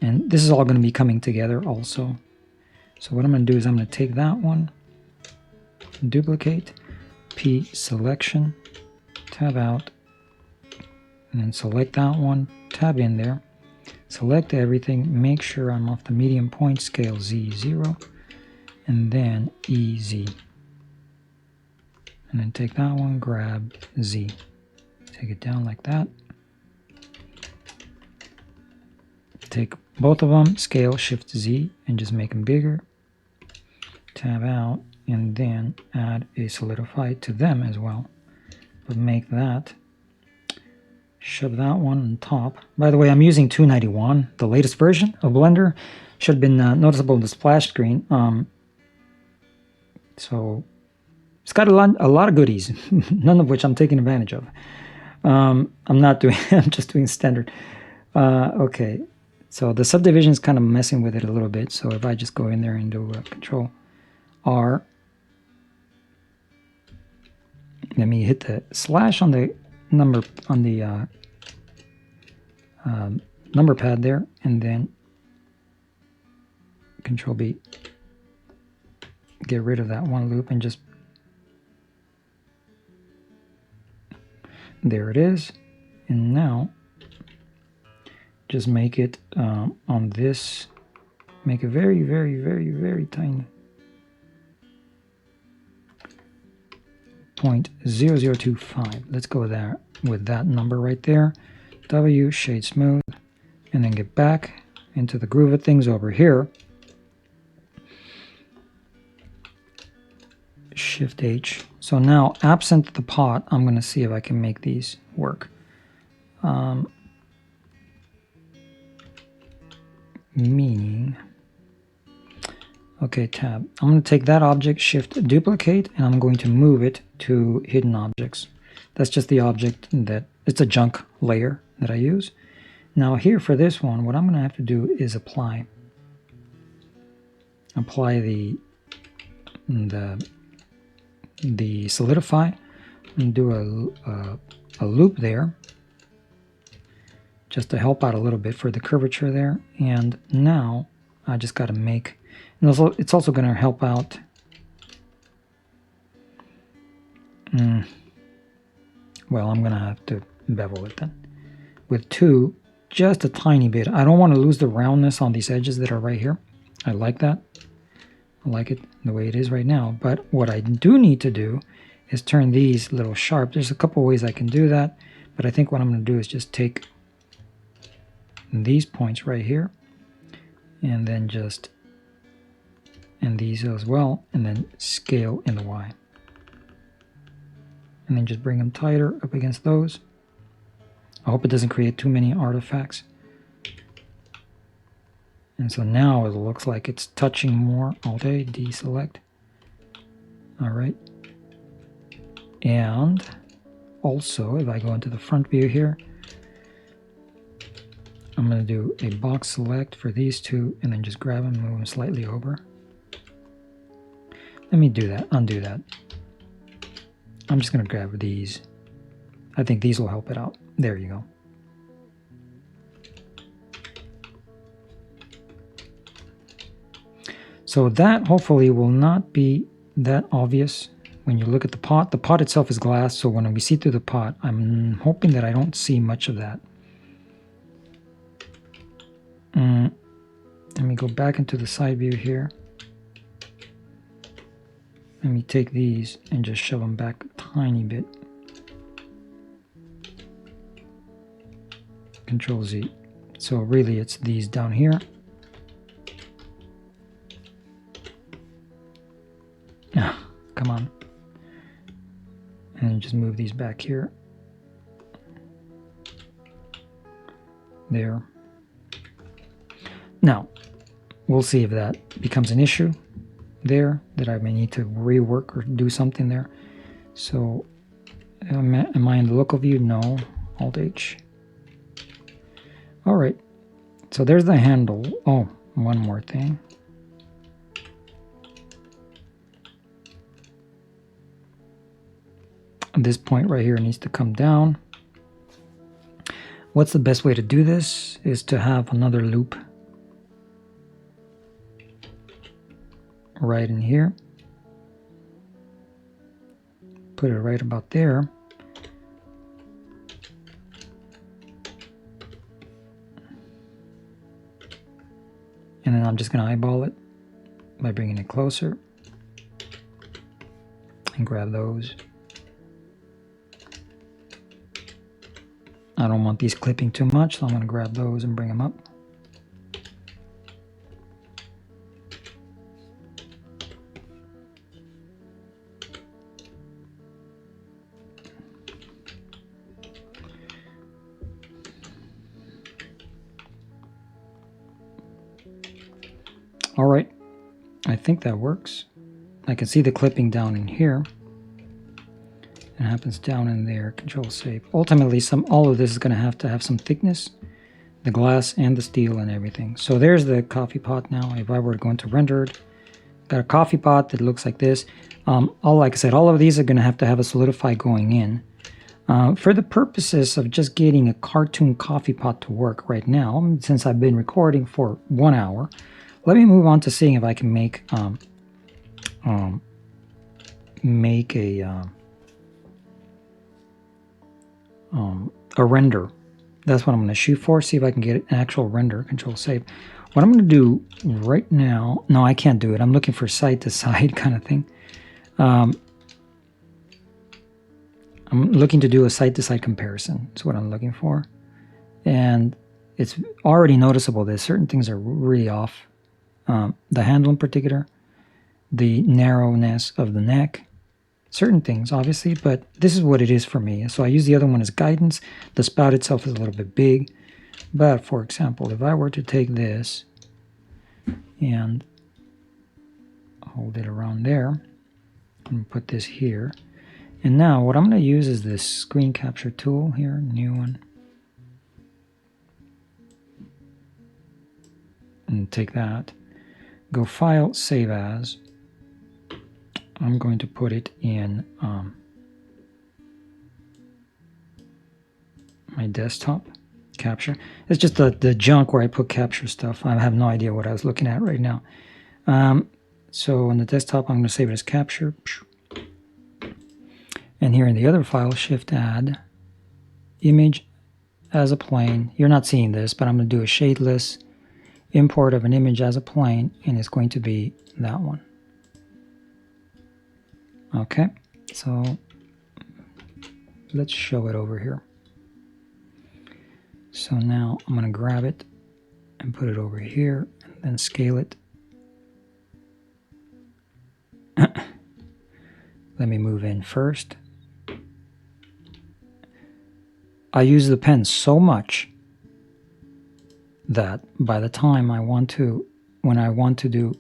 And this is all going to be coming together also. So what I'm going to do is I'm going to take that one, duplicate, P selection, tab out, and then select that one, tab in there, select everything, make sure I'm off the medium point, scale Z0, and then EZ. And then take that one, grab Z. Take it down like that. Take both of them, scale, Shift Z, and just make them bigger. Tab out, and then add a solidify to them as well. But make that, shove that one on top. By the way, I'm using 291, the latest version of Blender. Should have been noticeable in the splash screen. So it's got a lot of goodies, none of which I'm taking advantage of. I'm not doing, I'm just doing standard. Okay, so the subdivision is kind of messing with it a little bit. So if I just go in there and do Control R, let me hit the slash on the number on the number pad there, and then Control B. Get rid of that one loop and just there it is. And now just make it on this, make it very, very, very, very tiny. 0.0025. Let's go there with that number right there. W, shade smooth, and then get back into the groove of things over here. Shift H. So now, absent the pot, I'm going to see if I can make these work. Meaning, okay, tab. I'm going to take that object, Shift Duplicate, and I'm going to move it to Hidden Objects. That's just the object that, it's a junk layer that I use. Now here for this one, what I'm going to have to do is apply the solidify, and do a loop there just to help out a little bit for the curvature there. And now I just got to make, and also, it's also going to help out. Well, I'm going to have to bevel it then with 2, just a tiny bit. I don't want to lose the roundness on these edges that are right here. I like that. I like it the way it is right now. But what I do need to do is turn these a little sharp. There's a couple ways I can do that, but I think what I'm going to do is just take these points right here, and then just, and these as well, and then scale in the Y. And then just bring them tighter up against those. I hope it doesn't create too many artifacts. And so now it looks like it's touching more. Alt-A, deselect. All right. And also, if I go into the front view here, I'm going to do a box select for these two, and then just grab them and move them slightly over. Let me do that, undo that. I'm just going to grab these. I think these will help it out. There you go. So that hopefully will not be that obvious when you look at the pot. The pot itself is glass, so when we see through the pot, I'm hoping that I don't see much of that. Let me go back into the side view here. Let me take these and just shove them back a tiny bit. Control Z. So really it's these down here. Ah, come on. And just move these back here. There. Now, we'll see if that becomes an issue there, that I may need to rework or do something there. So, am I in the local view? No. Alt-H. All right. So there's the handle. Oh, one more thing. This point right here needs to come down. What's the best way to do this is to have another loop right in here. Put it right about there. And then I'm just going to eyeball it by bringing it closer and grab those. I don't want these clipping too much, so I'm going to grab those and bring them up. All right, I think that works. I can see the clipping down in here. It happens down in there. Control save. Ultimately, all of this is going to have some thickness, the glass and the steel and everything. So there's the coffee pot now. If I were to go into rendered, got a coffee pot that looks like this. Like I said, all of these are going to have a Solidify going in. For the purposes of just getting a cartoon coffee pot to work right now, since I've been recording for 1 hour, let me move on to seeing if I can make a render. That's what I'm going to shoot for. See if I can get an actual render. Control save. What I'm going to do right now, no, I can't do it. I'm looking for side to side kind of thing. I'm looking to do a side to side comparison. That's what I'm looking for. And it's already noticeable that certain things are really off. The handle in particular, the narrowness of the neck, certain things obviously, but this is what it is for me. So I use the other one as guidance. The spout itself is a little bit big, but for example, if I were to take this and hold it around there and put this here, and now what I'm going to use is this screen capture tool here, new one, and take that, go file, save as. I'm going to put it in my desktop capture. It's just the junk where I put capture stuff. I have no idea what I was looking at right now. So on the desktop, I'm going to save it as capture. And here in the other file, shift add image as a plane. You're not seeing this, but I'm going to do a shadeless import of an image as a plane, and it's going to be that one. Okay, so let's show it over here. So now I'm going to grab it and put it over here and then scale it. Let me move in first. I use the pen so much that by the time when I want to do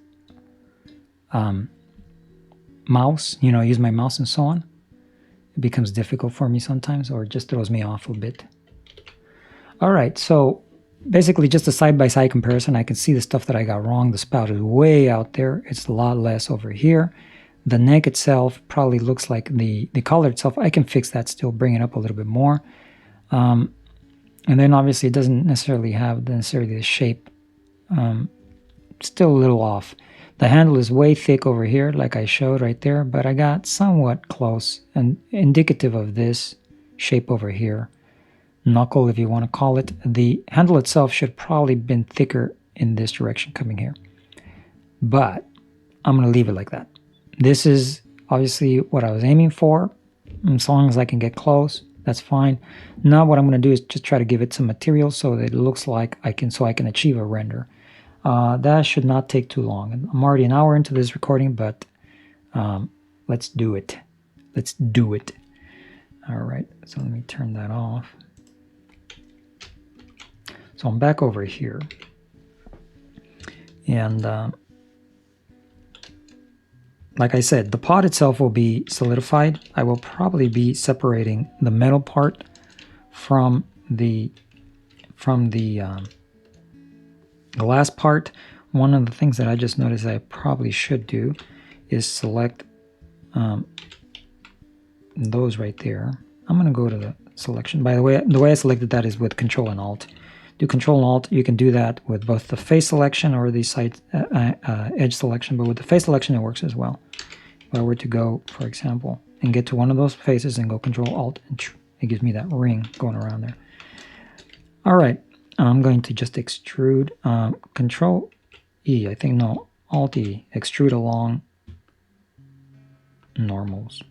mouse, use my mouse and so on, it becomes difficult for me sometimes, or it just throws me off a bit. All right, so basically just a side-by-side comparison. I can see the stuff that I got wrong. The spout is way out there. It's a lot less over here. The neck itself probably looks like the collar itself. I can fix that still, bring it up a little bit more. And then obviously it doesn't necessarily have the shape. Still a little off. The handle is way thick over here, like I showed right there, but I got somewhat close and indicative of this shape over here. Knuckle, if you want to call it. The handle itself should probably been thicker in this direction coming here. But I'm going to leave it like that. This is obviously what I was aiming for. As long as I can get close, that's fine. Now what I'm going to do is just try to give it some material so that it looks like I can achieve a render. That should not take too long. I'm already an hour into this recording, but let's do it. Let's do it. All right, so let me turn that off. So I'm back over here. And like I said, the pod itself will be solidified. I will probably be separating the metal part from the glass part. One of the things that I just noticed I probably should do is select those right there. I'm going to go to the selection. By the way I selected that is with Control and Alt. Do Control and Alt. You can do that with both the face selection or the side edge selection, but with the face selection it works as well. If I were to go, for example, and get to one of those faces and go Control Alt, and it gives me that ring going around there. All right, I'm going to just extrude, Control E, I think, no, Alt E, extrude along normals.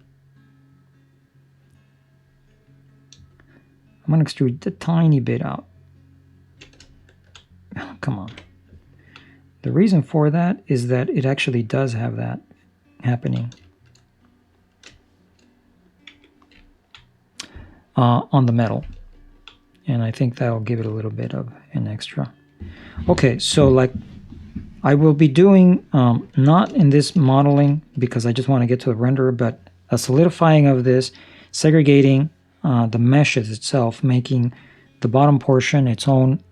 I'm going to extrude a tiny bit out. Come on. The reason for that is that it actually does have that happening on the metal. And I think that'll give it a little bit of an extra. Okay, so like I will be doing, not in this modeling because I just want to get to the renderer, but a solidifying of this, segregating the meshes itself, making the bottom portion its own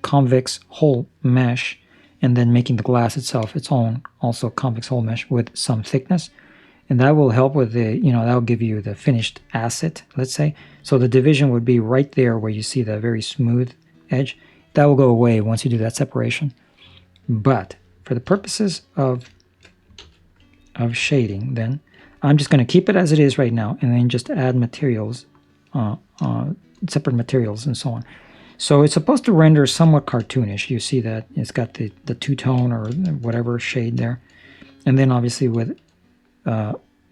convex hole mesh, and then making the glass itself its own also convex hole mesh with some thickness. And that will help with the, that will give you the finished asset, let's say. So the division would be right there where you see that very smooth edge. That will go away once you do that separation. But for the purposes of shading, then I'm just going to keep it as it is right now and then just add materials, separate materials and so on. So it's supposed to render somewhat cartoonish. You see that it's got the two-tone or whatever shade there. And then obviously with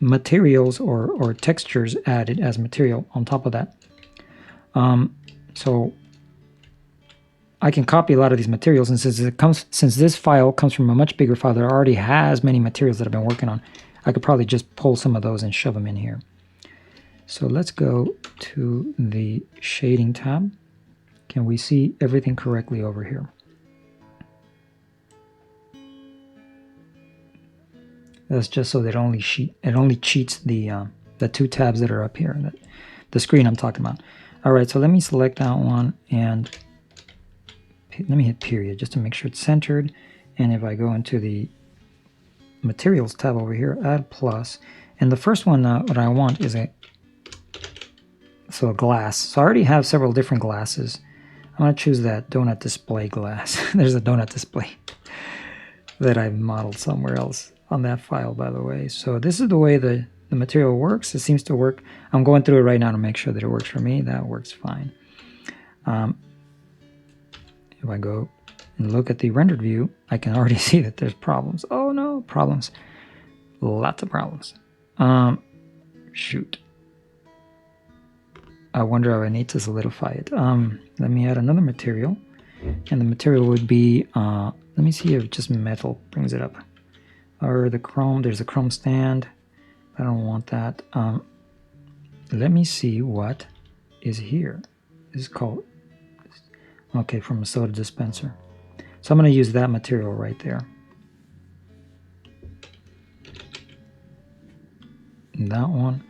materials or textures added as material on top of that. So I can copy a lot of these materials, and since this file comes from a much bigger file that already has many materials that I've been working on, I could probably just pull some of those and shove them in here. So let's go to the shading tab. Can we see everything correctly over here? That's just so that it only cheats the two tabs that are up here, the screen I'm talking about. All right, so let me select that one and let me hit period just to make sure it's centered. And if I go into the materials tab over here, add plus, and the first one what I want is a glass. So I already have several different glasses. I'm going to choose that donut display glass. There's a donut display that I modeled somewhere else on that file, by the way. So this is the way the material works. It seems to work. I'm going through it right now to make sure that it works for me. That works fine. If I go and look at the rendered view, I can already see that there's problems. Oh no, problems. Lots of problems. Shoot. I wonder if I need to solidify it. Let me add another material, and the material would be, let me see if just metal brings it up. Or the chrome, there's a chrome stand. I don't want that. Let me see what is here. This is called, okay, from a soda dispenser. So I'm going to use that material right there. And that one,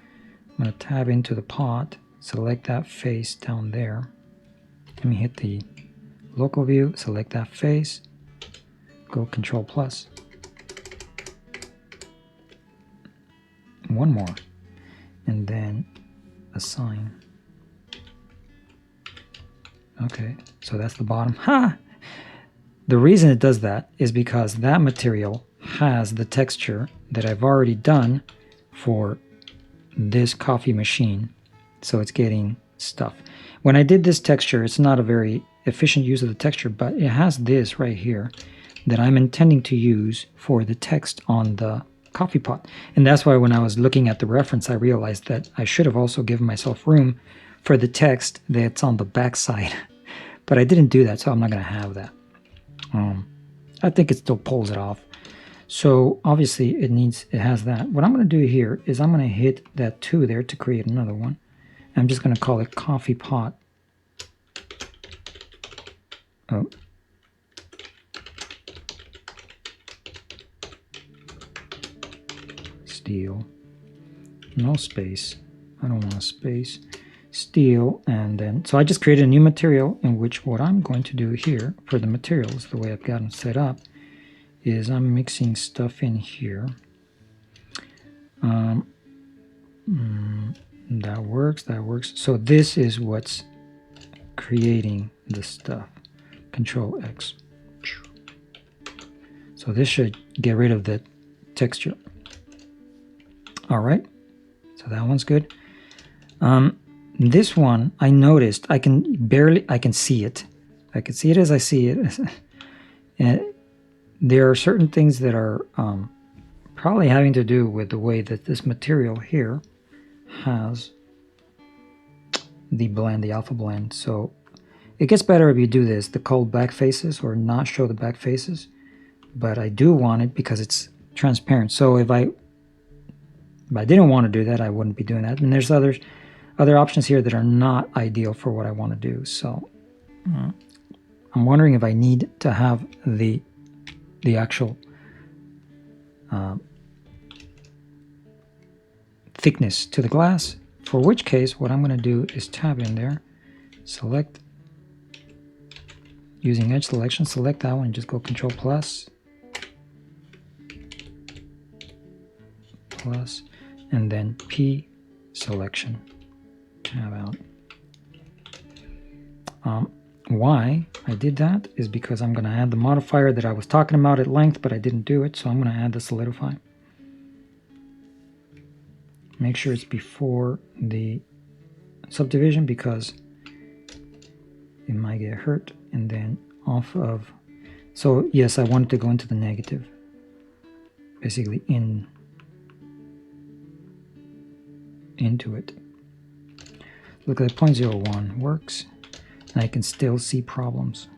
I'm going to tab into the pot, select that face down there. Let me hit the local view, select that face, go Control plus. One more, and then assign. Okay, so that's the bottom. Ha! The reason it does that is because that material has the texture that I've already done for this coffee machine, so it's getting stuff. When I did this texture, it's not a very efficient use of the texture, but it has this right here that I'm intending to use for the text on the coffee pot. And that's why when I was looking at the reference, I realized that I should have also given myself room for the text that's on the back side. But I didn't do that, so I'm not going to have that. I think it still pulls it off. So obviously it has that. What I'm going to do here is I'm going to hit that 2 there to create another one. I'm just going to call it coffee pot. Oh. Steel. No space. I don't want a space. Steel, and then, so I just created a new material in which what I'm going to do here for the materials, the way I've got them set up, is I'm mixing stuff in here. That works, that works. So this is what's creating the stuff. Control X. So this should get rid of the texture. All right, so that one's good. This one, I noticed I can see it. I can see it as I see it. And there are certain things that are probably having to do with the way that this material here has the blend, the alpha blend. So it gets better if you do this, the cold back faces, or not show the back faces. But I do want it because it's transparent. So if I didn't want to do that, I wouldn't be doing that. And there's other options here that are not ideal for what I want to do. So I'm wondering if I need to have the actual thickness to the glass, for which case what I'm going to do is tab in there, select, using edge selection, select that one and just go Control plus, and then P selection, tab out. Why I did that is because I'm going to add the modifier that I was talking about at length, but I didn't do it, so I'm going to add the Solidify. Make sure it's before the subdivision because it might get hurt, and then off of. So yes, I wanted to go into the negative, basically into it. Look at the 0.01 works, and I can still see problems.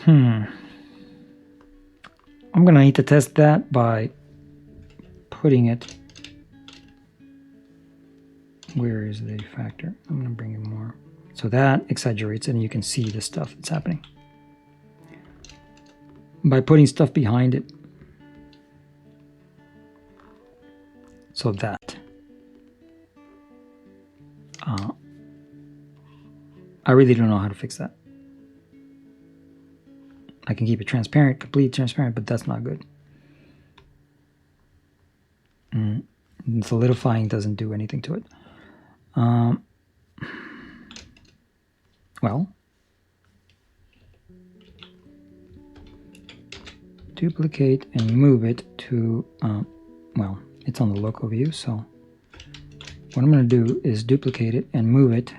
I'm gonna need to test that by putting it. Where is the factor? I'm gonna bring in more. So that exaggerates and you can see the stuff that's happening. By putting stuff behind it. So that. I really don't know how to fix that. I can keep it transparent, completely transparent, but that's not good. Solidifying doesn't do anything to it. Well, duplicate and move it to, well, it's on the local view, so what I'm going to do is duplicate it and move it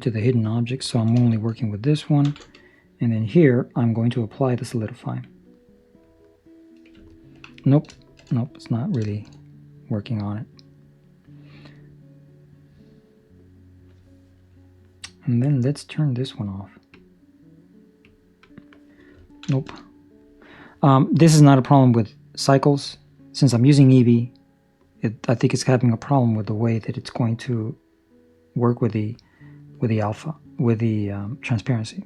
to the hidden object, so I'm only working with this one, and then here I'm going to apply the Solidify. Nope, Nope, it's not really working on it. And then let's turn this one off. Nope. This is not a problem with cycles. Since I'm using Eevee, I think it's having a problem with the way that it's going to work with the alpha, with the transparency.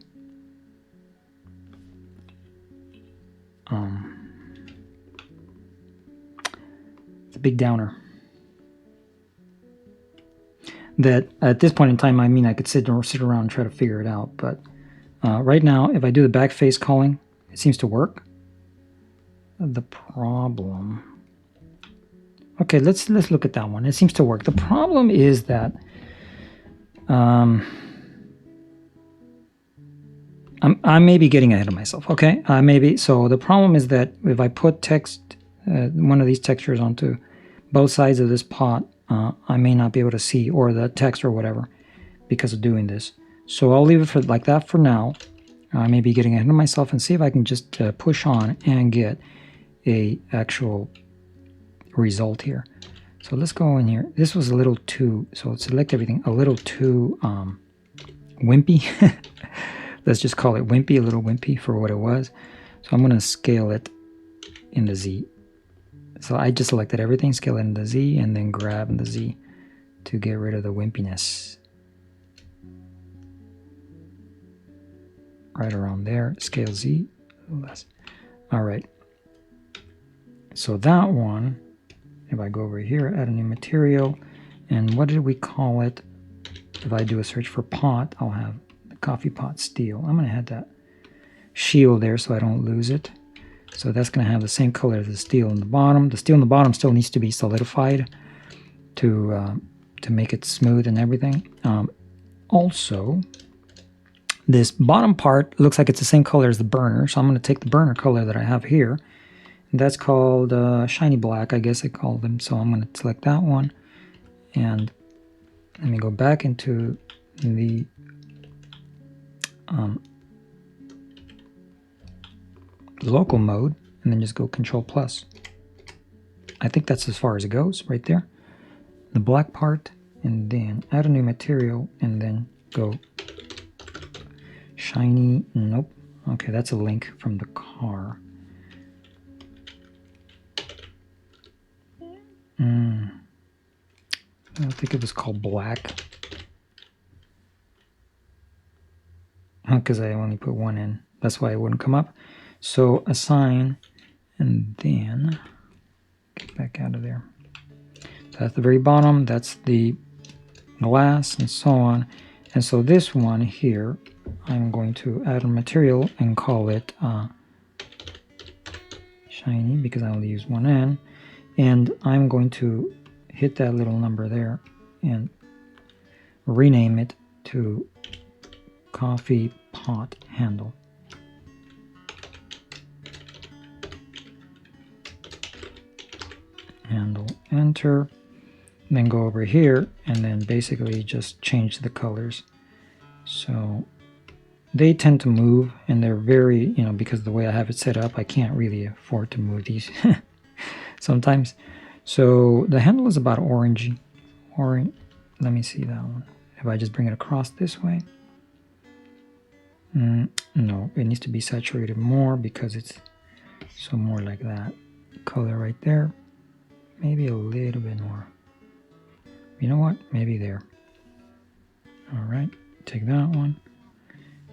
It's a big downer. That at this point in time, I mean, I could sit around and try to figure it out, but right now, if I do the back face culling, it seems to work. The problem... Okay, let's look at that one. It seems to work. The problem is that I may be getting ahead of myself. Okay, maybe. So the problem is that if I put text, one of these textures onto both sides of this pot, I may not be able to see, or the text or whatever, because of doing this. So I'll leave it for like that for now. I may be getting ahead of myself and see if I can just push on and get a actual result here. So let's go in here. This was a little too, so select everything, a little too wimpy. Let's just call it wimpy, a little wimpy for what it was. So I'm going to scale it in the Z. So I just selected everything, scale it in the Z, and then grab in the Z to get rid of the wimpiness. Right around there, scale Z, less. All right. So that one, if I go over here, add a new material, and what did we call it? If I do a search for pot, I'll have the coffee pot steel. I'm going to add that shield there so I don't lose it. So that's going to have the same color as the steel in the bottom. The steel in the bottom still needs to be solidified to make it smooth and everything. Also, this bottom part looks like it's the same color as the burner, so I'm going to take the burner color that I have here. That's called shiny black, I guess I call them. So I'm going to select that one, and let me go back into the local mode, and then just go Control Plus. I think that's as far as it goes, right there. The black part, and then add a new material, and then go shiny. Nope. Okay, that's a link from the car. I think it was called black. Because I only put one in. That's why it wouldn't come up. So assign, and then get back out of there. So at the very bottom, that's the glass and so on. And so this one here, I'm going to add a material and call it shiny, because I only use one N. And I'm going to hit that little number there and rename it to coffee pot handle. Handle, enter, and then go over here and then basically just change the colors. So they tend to move, and they're very, because of the way I have it set up, I can't really afford to move these sometimes. So the handle is about orangey. Let me see that one. If I just bring it across this way. No, it needs to be saturated more because it's so more like that. Color right there. Maybe a little bit more. You know what? Maybe there. All right, take that one.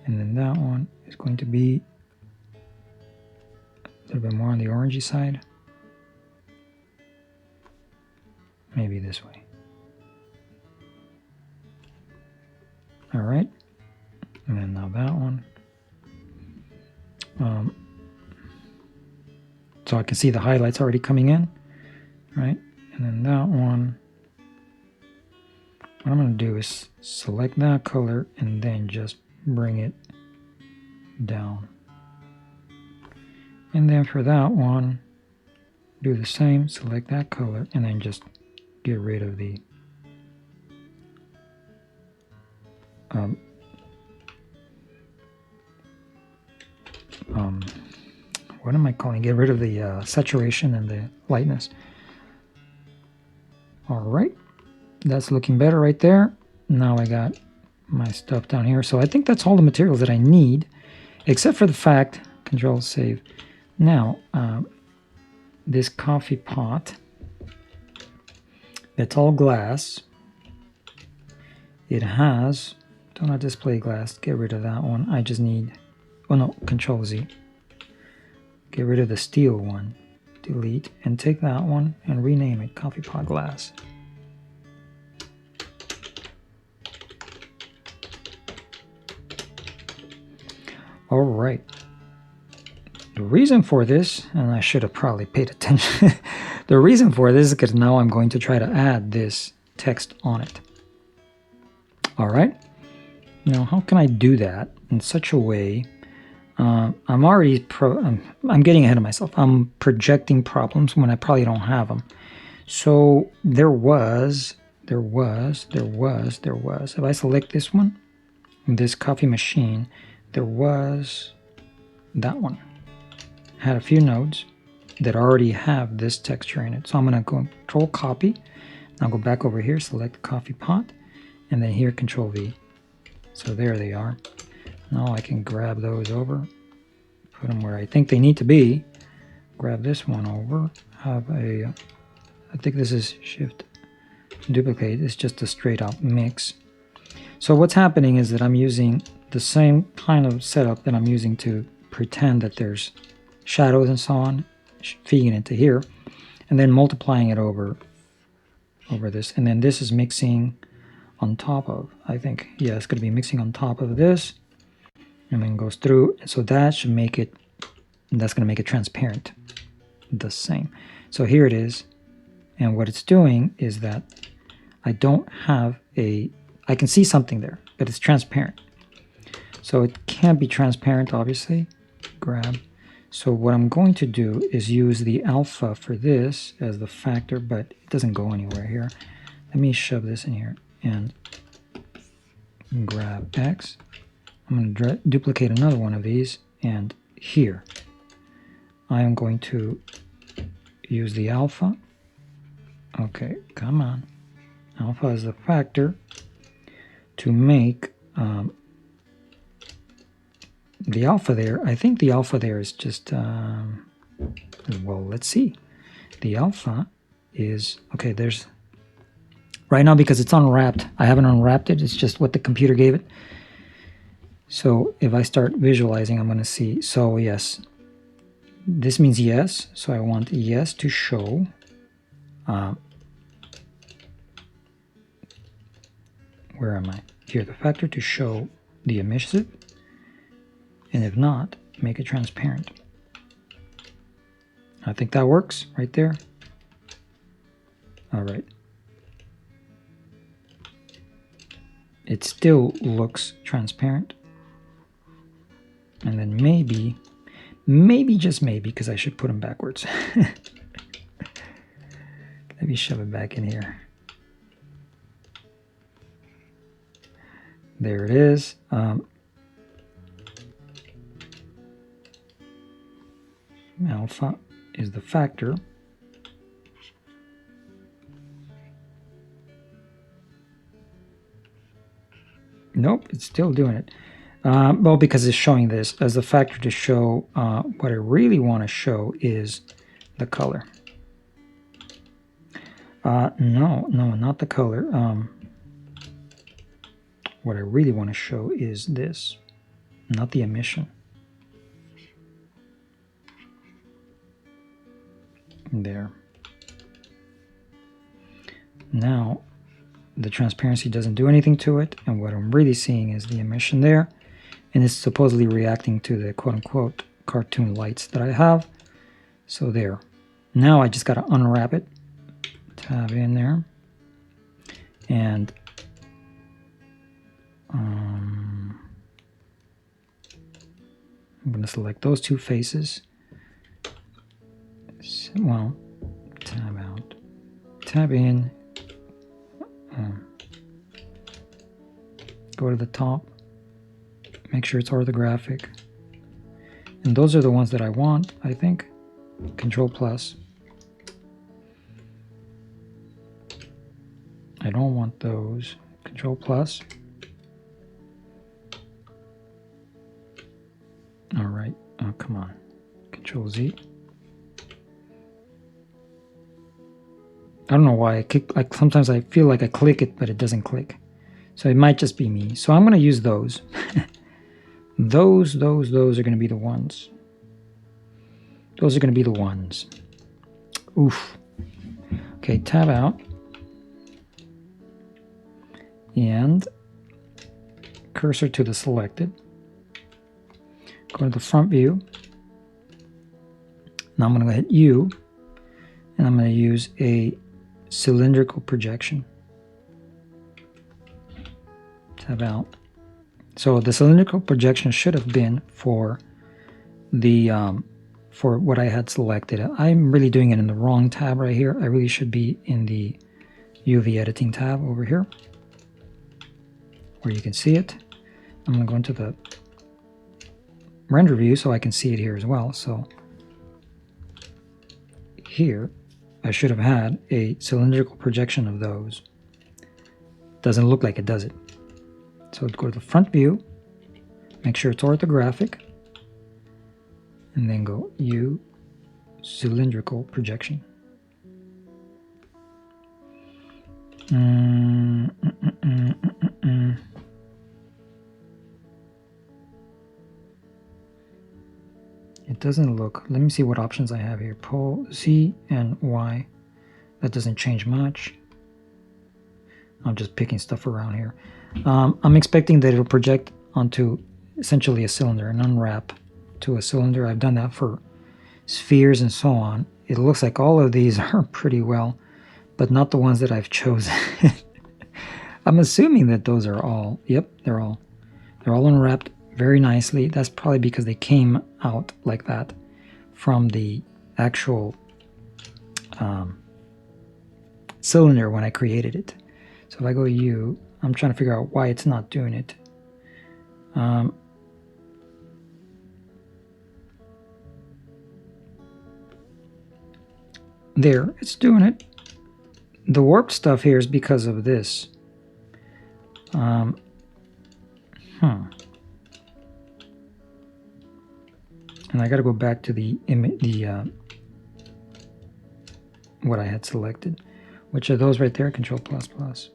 And then that one is going to be a little bit more on the orangey side. Maybe this way. All right. And then now that one. So I can see the highlights already coming in. Right? And then that one. What I'm going to do is select that color and then just bring it down. And then for that one, do the same, select that color, and then just get rid of the what am I calling? Get rid of the saturation and the lightness. All right, that's looking better right there. Now I got my stuff down here. So I think that's all the materials that I need, except for the fact, Control Save. Now, this coffee pot, it's all glass. It has, do not display glass, get rid of that one. I just need, oh no, Control Z. Get rid of the steel one, delete, and take that one and rename it coffee pot glass. All right. The reason for this, and I should have probably paid attention, the reason for this is because now I'm going to try to add this text on it. All right. Now, how can I do that in such a way? I'm getting ahead of myself. I'm projecting problems when I probably don't have them. So there was. If I select this one, this coffee machine, there was that one. Had a few nodes that already have this texture in it. So I'm going to go Control Copy. I'll go back over here, select the coffee pot, and then here Control V. So there they are. Now I can grab those over, put them where I think they need to be. Grab this one over. Have a, I think this is Shift Duplicate. It's just a straight up mix. So what's happening is that I'm using the same kind of setup that I'm using to pretend that there's shadows and so on, feeding it into here, and then multiplying it over this. And then this is mixing on top of, I think, yeah, it's going to be mixing on top of this, and then goes through. So that should make it, that's going to make it transparent, the same. So here it is, and what it's doing is that I don't have a, I can see something there, but it's transparent. So it can't be transparent, obviously. Grab. So what I'm going to do is use the alpha for this as the factor, but it doesn't go anywhere here. Let me shove this in here and grab X. I'm going to duplicate another one of these, and here I am going to use the alpha. Okay, come on. Alpha is the factor to make the alpha there. I think the alpha there is just, well, let's see. The alpha is, okay, there's, right now because it's unwrapped, I haven't unwrapped it, it's just what the computer gave it. So if I start visualizing, I'm going to see, so yes, this means yes, so I want yes to show. Where am I? Here, the factor to show the emissive. And if not, make it transparent. I think that works right there. All right. It still looks transparent. And then maybe, just maybe, because I should put them backwards. Let me shove it back in here. There it is. Alpha is the factor. Nope, it's still doing it. Well, because it's showing this as the factor to show what I really want to show is the color. No, not the color. What I really want to show is this, not the emission. There. Now, the transparency doesn't do anything to it, and what I'm really seeing is the emission there, and it's supposedly reacting to the quote-unquote cartoon lights that I have. So there. Now I just got to unwrap it, tab in there, and I'm going to select those two faces. Well, tab out, tab in, go to the top, make sure it's orthographic, And those are the ones that I want, I think. Control plus. I don't want those. Control plus. All right. Oh, come on. Control Z. I don't know why I click. Like sometimes I feel like I click it, but it doesn't click. So it might just be me. So I'm going to use those. those are going to be the ones. Those are going to be the ones. Oof. Okay, tab out. And cursor to the selected. Go to the front view. Now I'm going to hit U. And I'm going to use a cylindrical projection. Tab out. So the cylindrical projection should have been for the for what I had selected. I'm really doing it in the wrong tab right here. I really should be in the UV editing tab over here, where you can see it. I'm going to go into the render view so I can see it here as well. So here I should have had a cylindrical projection of those. Doesn't look like it, does it? So go to the front view, make sure it's orthographic, and then go U, cylindrical projection. It doesn't look. Let me see what options I have here. Pull Z and Y. That doesn't change much. I'm just picking stuff around here. I'm expecting that it'll project onto essentially a cylinder and unwrap to a cylinder. I've done that for spheres and so on. It looks like all of these are pretty well, but not the ones that I've chosen. I'm assuming that those are all, yep, they're all unwrapped very nicely. That's probably because they came out like that from the actual cylinder when I created it. So if I go U, I'm trying to figure out why it's not doing it. There, it's doing it. The warped stuff here is because of this. And I got to go back to the what I had selected, which are those right there. Control plus plus.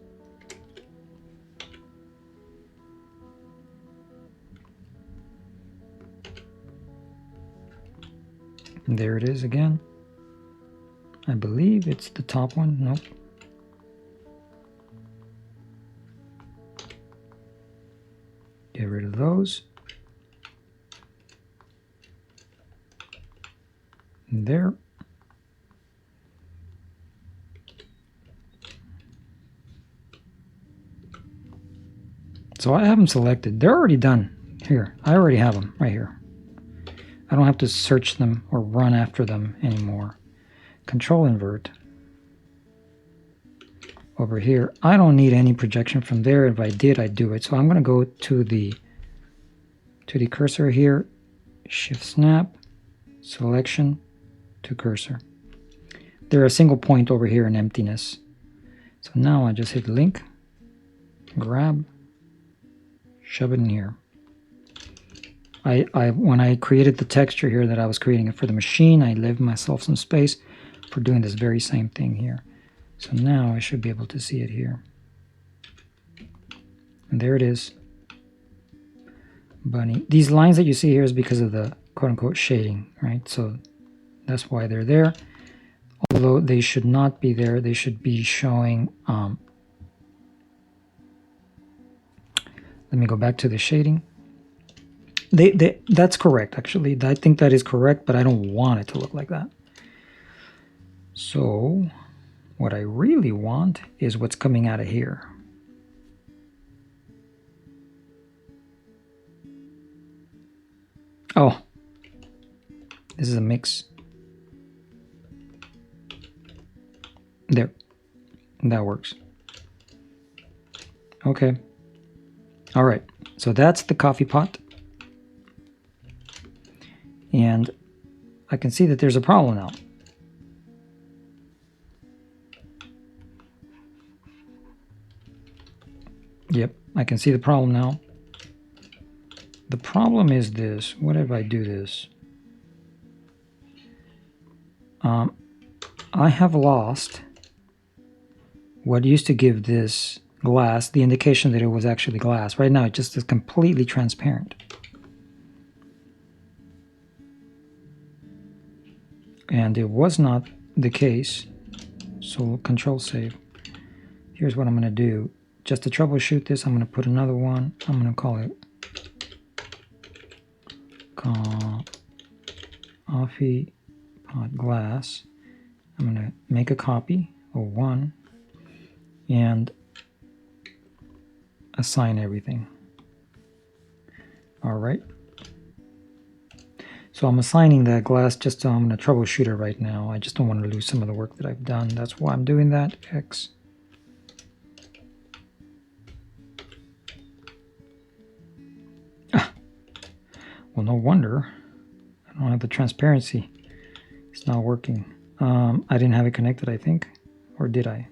And there it is again. I believe it's the top one. Nope. Get rid of those. And there. So I have them selected. They're already done. Here, I already have them right here. I don't have to search them or run after them anymore. Control invert. Over here, I don't need any projection from there. If I did, I'd do it. So I'm going to go to the cursor here, shift snap, selection to cursor. They're a single point over here in emptiness. So now I just hit link, grab, shove it in here. When I created the texture here that I was creating it for the machine, I left myself some space for doing this very same thing here. So now I should be able to see it here. And there it is. Bunny. These lines that you see here is because of the quote-unquote shading, right? So that's why they're there. Although they should not be there. They should be showing... let me go back to the shading. That's correct, actually. I think that is correct, but I don't want it to look like that. So what I really want is what's coming out of here. Oh, this is a mix. There, that works. Okay. All right, so that's the coffee pot. And I can see that there's a problem now. Yep, I can see the problem now. The problem is this. What if I do this? I have lost what used to give this glass the indication that it was actually glass. Right now it just is completely transparent. And it was not the case. So Control Save. Here's what I'm going to do. Just to troubleshoot this, I'm going to put another one. I'm going to call it Coffee Pot Glass. I'm going to make a copy of one and assign everything. All right. So I'm assigning that glass just so I'm going to troubleshoot it right now. I just don't want to lose some of the work that I've done. That's why I'm doing that. X. Well, no wonder. I don't have the transparency. It's not working. I didn't have it connected, I think. Or did I?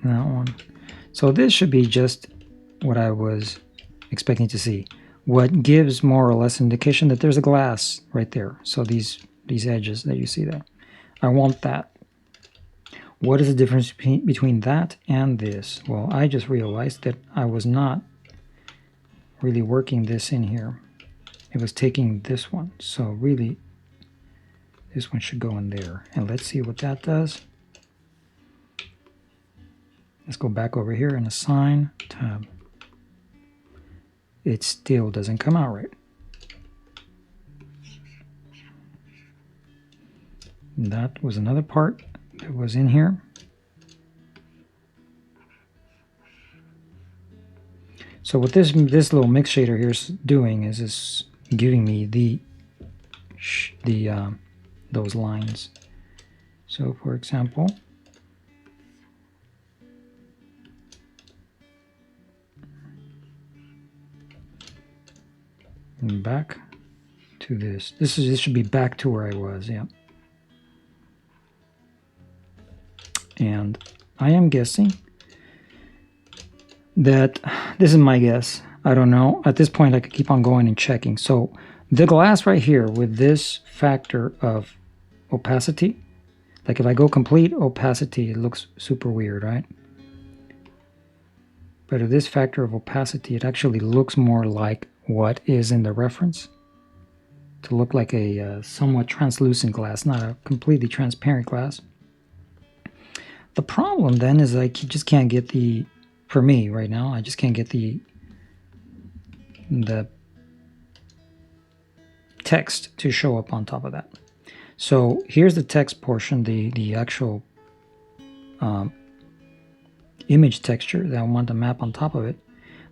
That one. So this should be just what I was expecting to see. What gives more or less indication that there's a glass right there. So these edges that you see there. I want that. What is the difference between that and this? Well, I just realized that I was not really working this in here. It was taking this one. So really, this one should go in there. And let's see what that does. Let's go back over here and assign tab. It still doesn't come out right. That was another part that was in here. So what this little mix shader here is doing is giving me those lines. So for example, back to this. This should be back to where I was, yeah. And I am guessing that this is my guess. I don't know. At this point, I could keep on going and checking. So the glass right here with this factor of opacity, like if I go complete opacity, it looks super weird, right? But at this factor of opacity, it actually looks more like what is in the reference, to look like a somewhat translucent glass, not a completely transparent glass. The problem then is I just can't get the, for me right now, I just can't get the text to show up on top of that. So here's the text portion, the actual image texture that I want to map on top of it.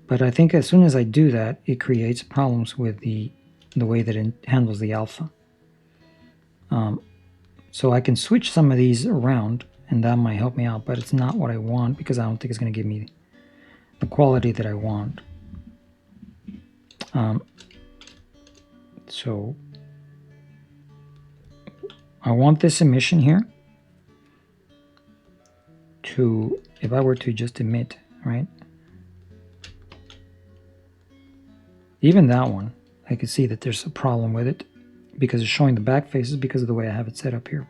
But I think as soon as I do that, it creates problems with the way that it handles the alpha. So I can switch some of these around, and that might help me out, but it's not what I want because I don't think it's going to give me the quality that I want. So I want this emission here to, if I were to just emit, right? Even that one, I can see that there's a problem with it because it's showing the back faces because of the way I have it set up here.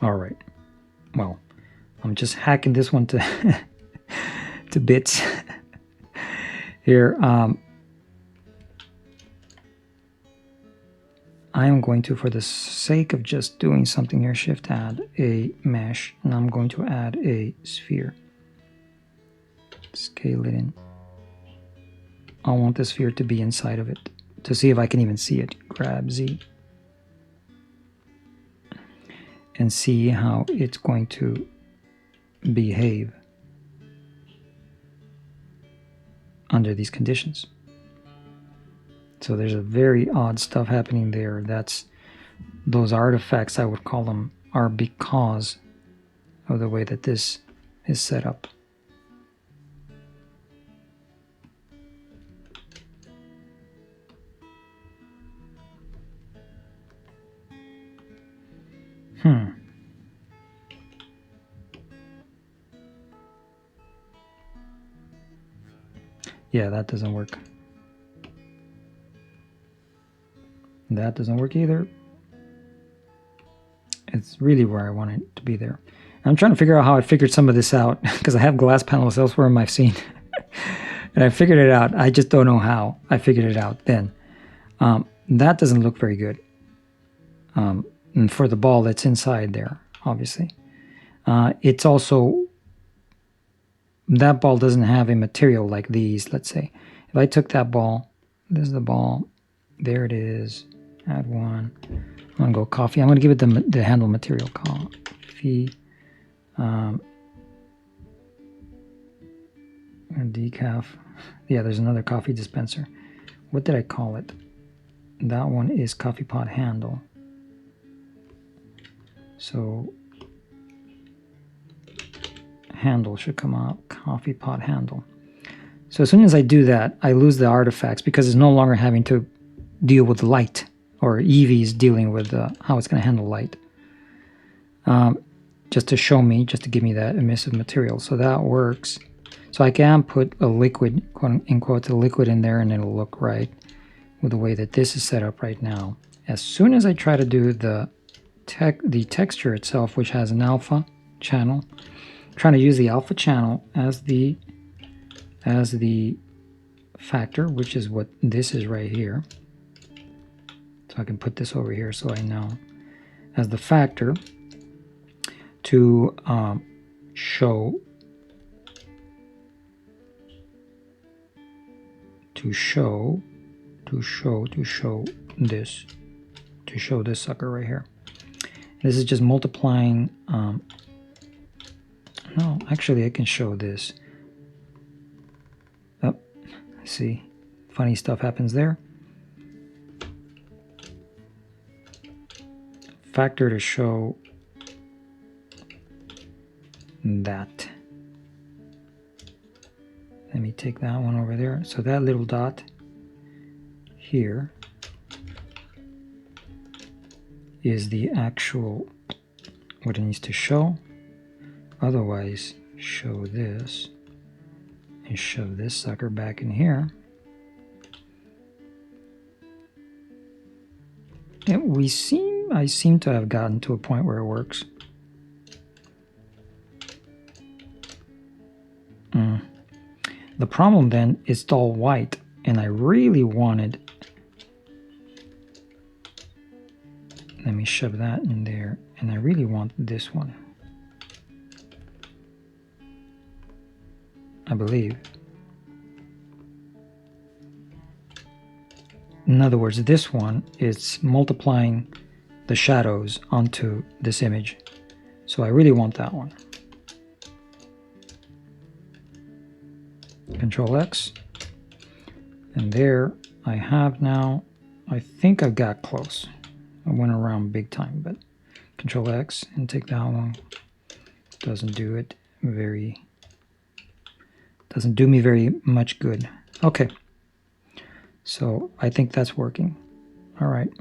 All right. Well, I'm just hacking this one to to bits here. I am going to, for the sake of just doing something here, shift add a mesh, and I'm going to add a sphere. Scale it in. I want the sphere to be inside of it to see if I can even see it. Grab Z and see how it's going to behave under these conditions. So there's a very odd stuff happening there. That's those artifacts, I would call them, are because of the way that this is set up. Yeah, that doesn't work. That doesn't work either. It's really where I want it to be there. I'm trying to figure out how I figured some of this out because I have glass panels elsewhere in my scene. And I figured it out. I just don't know how I figured it out then. That doesn't look very good. And for the ball that's inside there, obviously. It's also, that ball doesn't have a material like these, let's say. If I took that ball, this is the ball, there it is, add one. I'm going to go coffee. I'm going to give it the handle material, coffee. A decaf. Yeah, there's another coffee dispenser. What did I call it? That one is coffee pot handle. So handle should come up, coffee pot handle. So as soon as I do that, I lose the artifacts because it's no longer having to deal with light, or Eevee's dealing with how it's going to handle light. Just to show me, just to give me that emissive material. So that works. So I can put a liquid, quote unquote, a liquid in there and it'll look right with the way that this is set up right now. As soon as I try to do the texture itself, which has an alpha channel, I'm trying to use the alpha channel as the factor, which is what this is right here. So I can put this over here so I know as the factor to show this sucker right here. This is just multiplying. No, actually I can show this. Oh, see, funny stuff happens there. Factor to show that. Let me take that one over there. So that little dot here is the actual what it needs to show. Otherwise, show this and shove this sucker back in here. And I seem to have gotten to a point where it works. The problem then is it's all white, and I really wanted, let me shove that in there, and I really want this one, I believe. In other words, this one is multiplying the shadows onto this image. So I really want that one. Control X. And there I have now, I think I got close. I went around big time, but Control X and take that one. Doesn't do me very much good. Okay. So I think that's working. All right.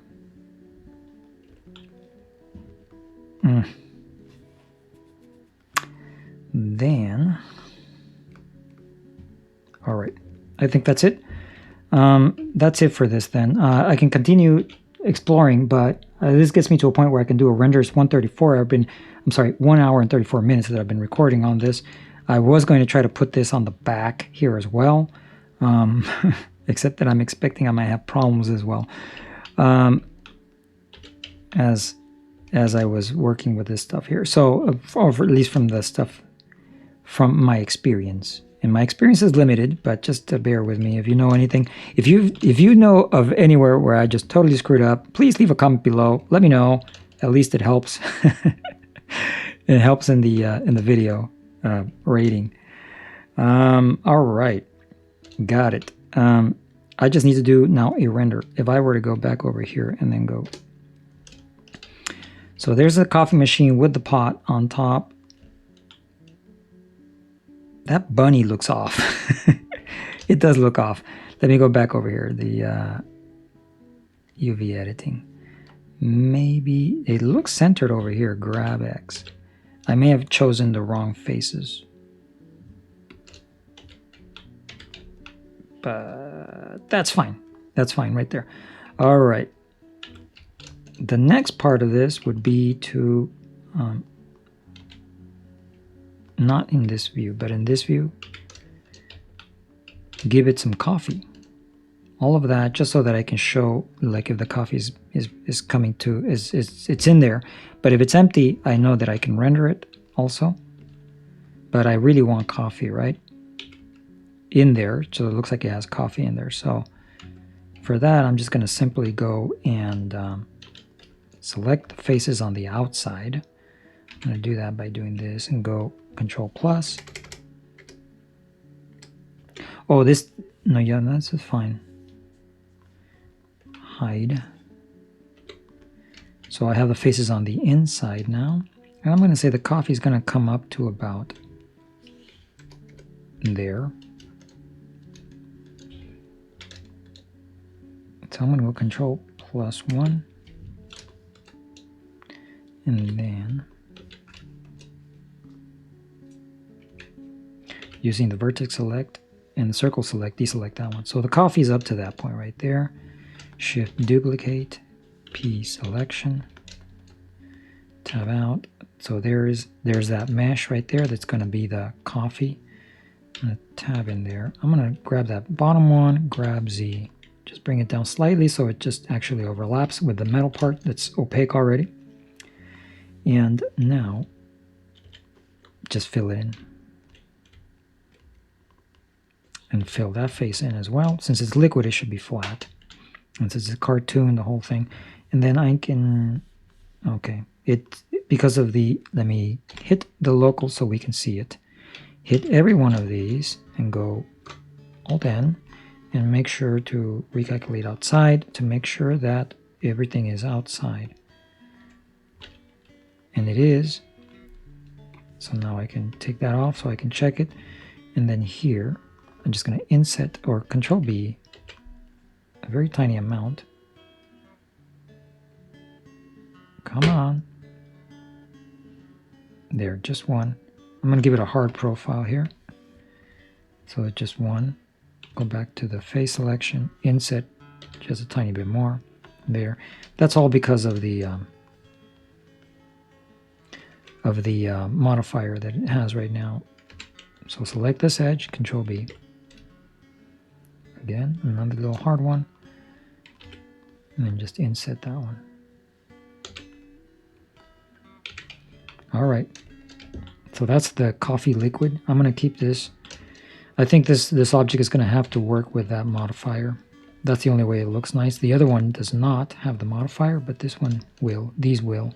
Then, all right. I think that's it. That's it for this then. I can continue exploring, but this gets me to a point where I can do a render. It's 1:34. 1 hour and 34 minutes that I've been recording on this. I was going to try to put this on the back here as well, except that I'm expecting I might have problems as well, as I was working with this stuff here. So, or at least from the stuff from my experience. And my experience is limited, but just to bear with me. If you know anything, if you know of anywhere where I just totally screwed up, please leave a comment below. Let me know. At least it helps. It helps in the video rating. All right, got it. I just need to do now a render. If I were to go back over here and then go, so there's the coffee machine with the pot on top. That bunny looks off. It does look off. Let me go back over here. The UV editing. Maybe it looks centered over here. Grab X. I may have chosen the wrong faces. But that's fine. That's fine right there. All right. The next part of this would be to, not in this view, but in this view, give it some coffee. All of that just so that I can show, like, if the coffee is coming to, it's in there. But if it's empty, I know that I can render it also. But I really want coffee, right? In there, so it looks like it has coffee in there. So for that, I'm just going to simply go and select the faces on the outside. I'm going to do that by doing this and go Control plus. Oh, this, no, yeah, that's fine. Hide. So I have the faces on the inside now. And I'm going to say the coffee is going to come up to about there. So I'm going to go Control plus 1. And then using the vertex select and the circle select, deselect that one. So the coffee is up to that point right there. Shift duplicate, P selection, tab out. So there's that mesh right there. That's going to be the coffee. I'm going to tab in there. I'm going to grab that bottom one, grab Z. Just bring it down slightly so it just actually overlaps with the metal part that's opaque already. And now, just fill it in. And fill that face in as well. Since it's liquid, it should be flat. And since it's a cartoon, the whole thing. And then I can, okay, because of the, let me hit the local so we can see it. Hit every one of these and go Alt N and make sure to recalculate outside to make sure that everything is outside. And it is. So now I can take that off so I can check it. And then here, I'm just going to inset or Control B, a very tiny amount. Come on. There, just one. I'm going to give it a hard profile here. So it's just one. Go back to the face selection, inset just a tiny bit more. There. That's all because of the modifier that it has right now. So select this edge, Control B. Again, another little hard one. And then just inset that one. All right. So that's the coffee liquid. I'm going to keep this. I think this object is going to have to work with that modifier. That's the only way it looks nice. The other one does not have the modifier, but this one will. These will.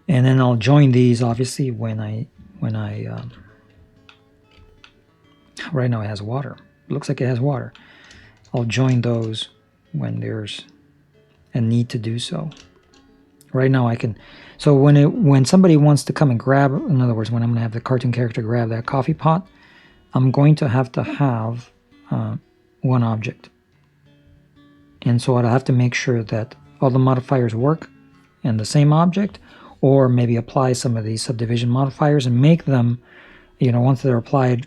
And then I'll join these obviously when I right now it has water. It looks like it has water. I'll join those when there's a need to do so. Right now I can, so when somebody wants to come and grab, in other words, when I'm going to have the cartoon character grab that coffee pot, I'm going to have one object. And so I'll have to make sure that all the modifiers work in the same object, or maybe apply some of these subdivision modifiers and make them, once they're applied,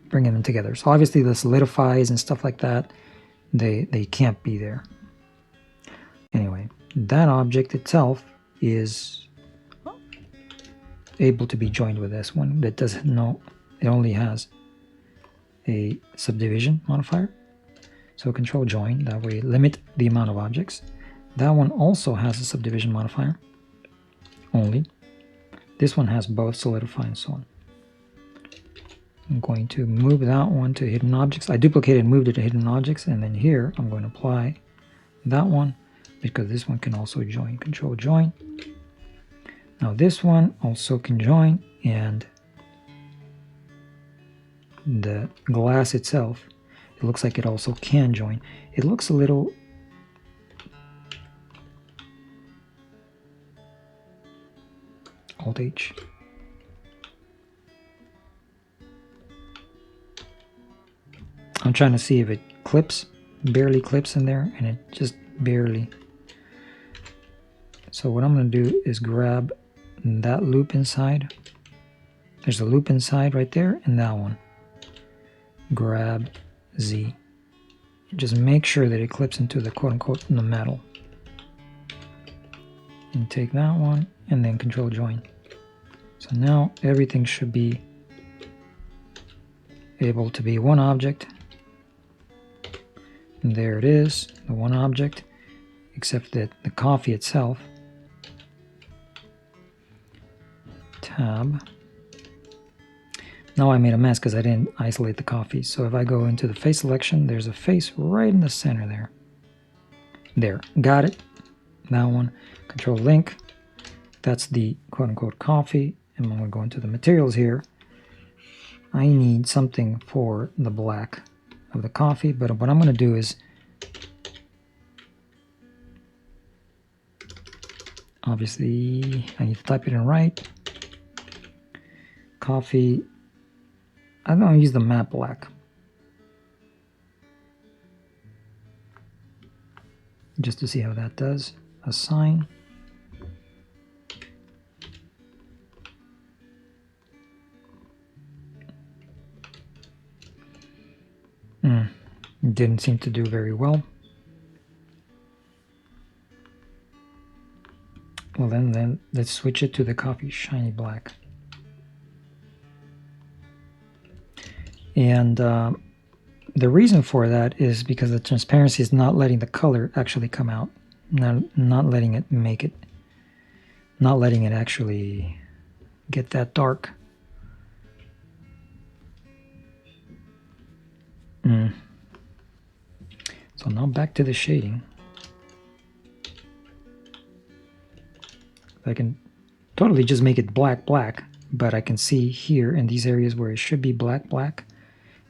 bringing them together. So obviously the solidifies and stuff like that, they can't be there. Anyway, that object itself is able to be joined with this one. That doesn't know, it only has a subdivision modifier. So Control Join, that way limit the amount of objects. That one also has a subdivision modifier only. This one has both Solidify and so on. I'm going to move that one to hidden objects. I duplicated and moved it to hidden objects, and then here I'm going to apply that one because this one can also join. Control Join. Now this one also can join, and the glass itself. it looks like it also can join. It looks a little... Alt-H. I'm trying to see if it clips, barely clips in there, and it just barely. So what I'm going to do is grab that loop inside. There's a loop inside right there, and that one. Grab Z. Just make sure that it clips into the quote-unquote in the metal. And take that one, and then Control Join. So now everything should be able to be one object. And there it is, the one object, except that the coffee itself. Tab. Now I made a mess because I didn't isolate the coffee. So if I go into the face selection, there's a face right in the center there. There, got it. That one. Control Link. That's the quote-unquote coffee. And I'm going to go into the materials here. I need something for the black of the coffee, but what I'm going to do is obviously I need to type it in right. Coffee. I'm going to use the matte black. Just to see how that does. Assign. Didn't seem to do very well. Well then let's switch it to the coffee shiny black. And the reason for that is because the transparency is not letting the color actually come out. Not letting it make it, not letting it actually get that dark. So now back to the shading. I can totally just make it black, black, but I can see here in these areas where it should be black, black,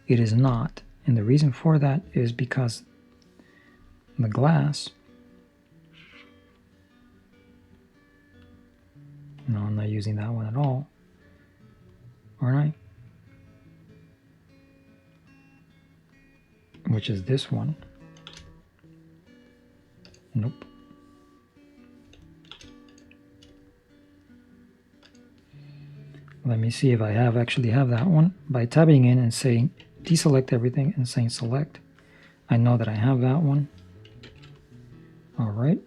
it is not. And the reason for that is because the glass, no, I'm not using that one at all, aren't I? Which is this one. Nope. Let me see if I actually have that one. By tabbing in and saying deselect everything and saying select, I know that I have that one. All right.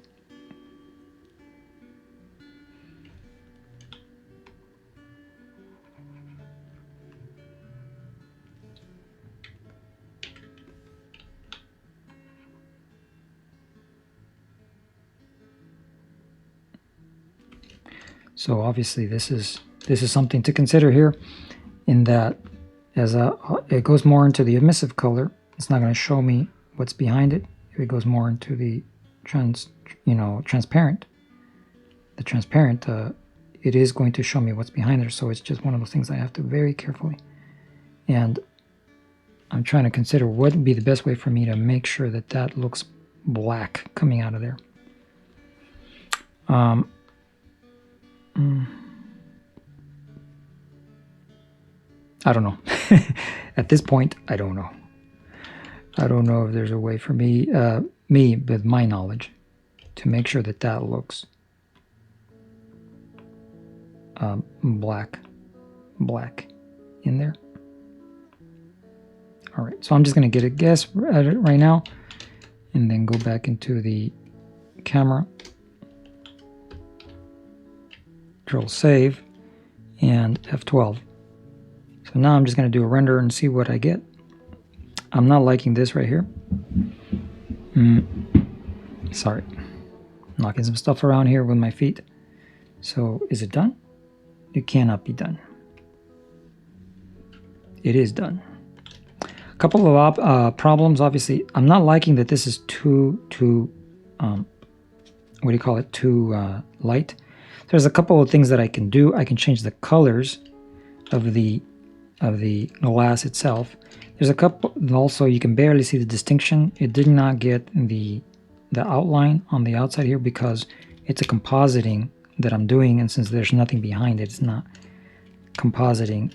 So obviously this is something to consider here, in that as it goes more into the emissive color, it's not going to show me what's behind it. If it goes more into the transparent, it is going to show me what's behind there. So it's just one of those things I have to very carefully, and I'm trying to consider what would be the best way for me to make sure that that looks black coming out of there. I don't know. At this point, I don't know. I don't know if there's a way for me, with my knowledge, to make sure that that looks black in there. All right, so I'm just going to get a guess at it right now, and then go back into the camera, Control Save, and F12. So now I'm just going to do a render and see what I get. I'm not liking this right here. Sorry. Knocking some stuff around here with my feet. So is it done? It cannot be done. It is done. A couple of problems. Obviously, I'm not liking that this is too what do you call it? Too light. There's a couple of things that I can do. I can change the colors of the of the glass itself. There's a couple, also you can barely see the distinction. It did not get the outline on the outside here because it's a compositing that I'm doing, and since there's nothing behind it, it's not compositing.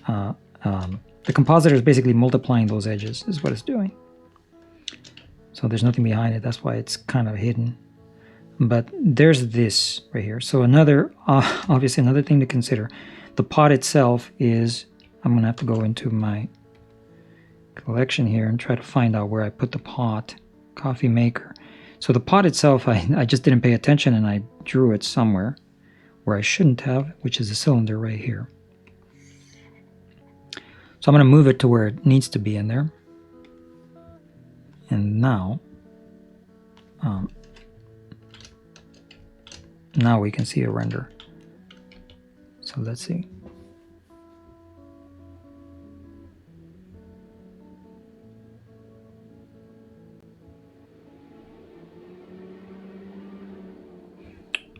The compositor is basically multiplying those edges is what it's doing. So there's nothing behind it, that's why it's kind of hidden. But there's this right here. So another, obviously another thing to consider, the pot itself is, I'm gonna have to go into my collection here and try to find out where I put the pot, coffee maker. So the pot itself, I just didn't pay attention and I drew it somewhere where I shouldn't have, which is a cylinder right here. So I'm going to move it to where it needs to be in there. And now we can see a render. So let's see.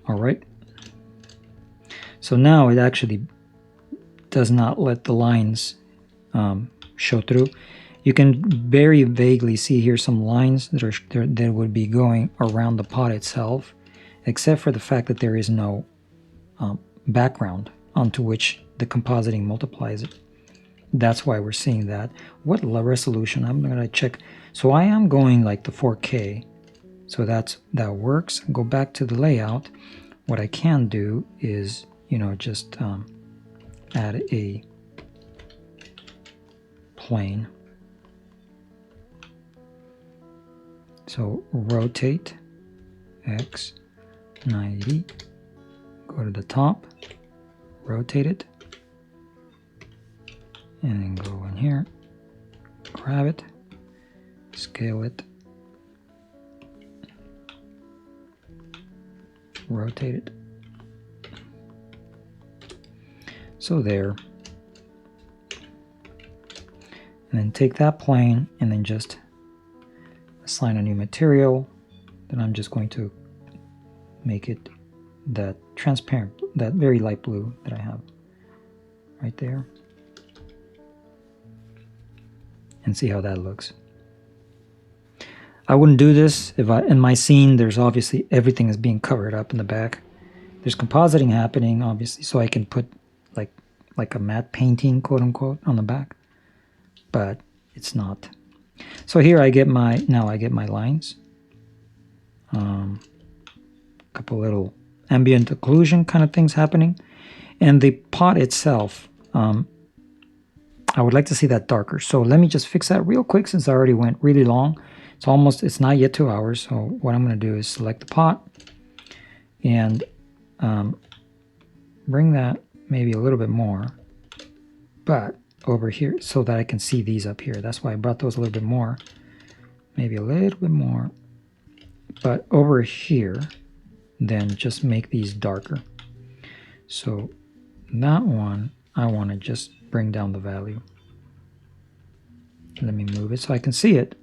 All right. So now it actually does not let the lines show through. You can very vaguely see here some lines that would be going around the pot itself, except for the fact that there is no background onto which the compositing multiplies it. That's why we're seeing that. What resolution? I'm going to check. So I am going like the 4K. So that works. Go back to the layout. What I can do is, just add a plane. So rotate X 90, go to the top, rotate it, and then go in here, grab it, scale it, rotate it. So there. And then take that plane and then just assign a new material. Then I'm just going to make it that transparent, that very light blue that I have right there. And see how that looks. I wouldn't do this if in my scene there's obviously everything is being covered up in the back. There's compositing happening obviously, so I can put like a matte painting, quote unquote, on the back. But it's not. So here I get my lines. Couple little ambient occlusion kind of things happening. And the pot itself, I would like to see that darker. So let me just fix that real quick since I already went really long. It's not yet 2 hours. So what I'm going to do is select the pot and bring that maybe a little bit more, but over here so that I can see these up here. That's why I brought those a little bit more, maybe a little bit more, but over here, then just make these darker. So that one, I want to just bring down the value. Let me move it so I can see it.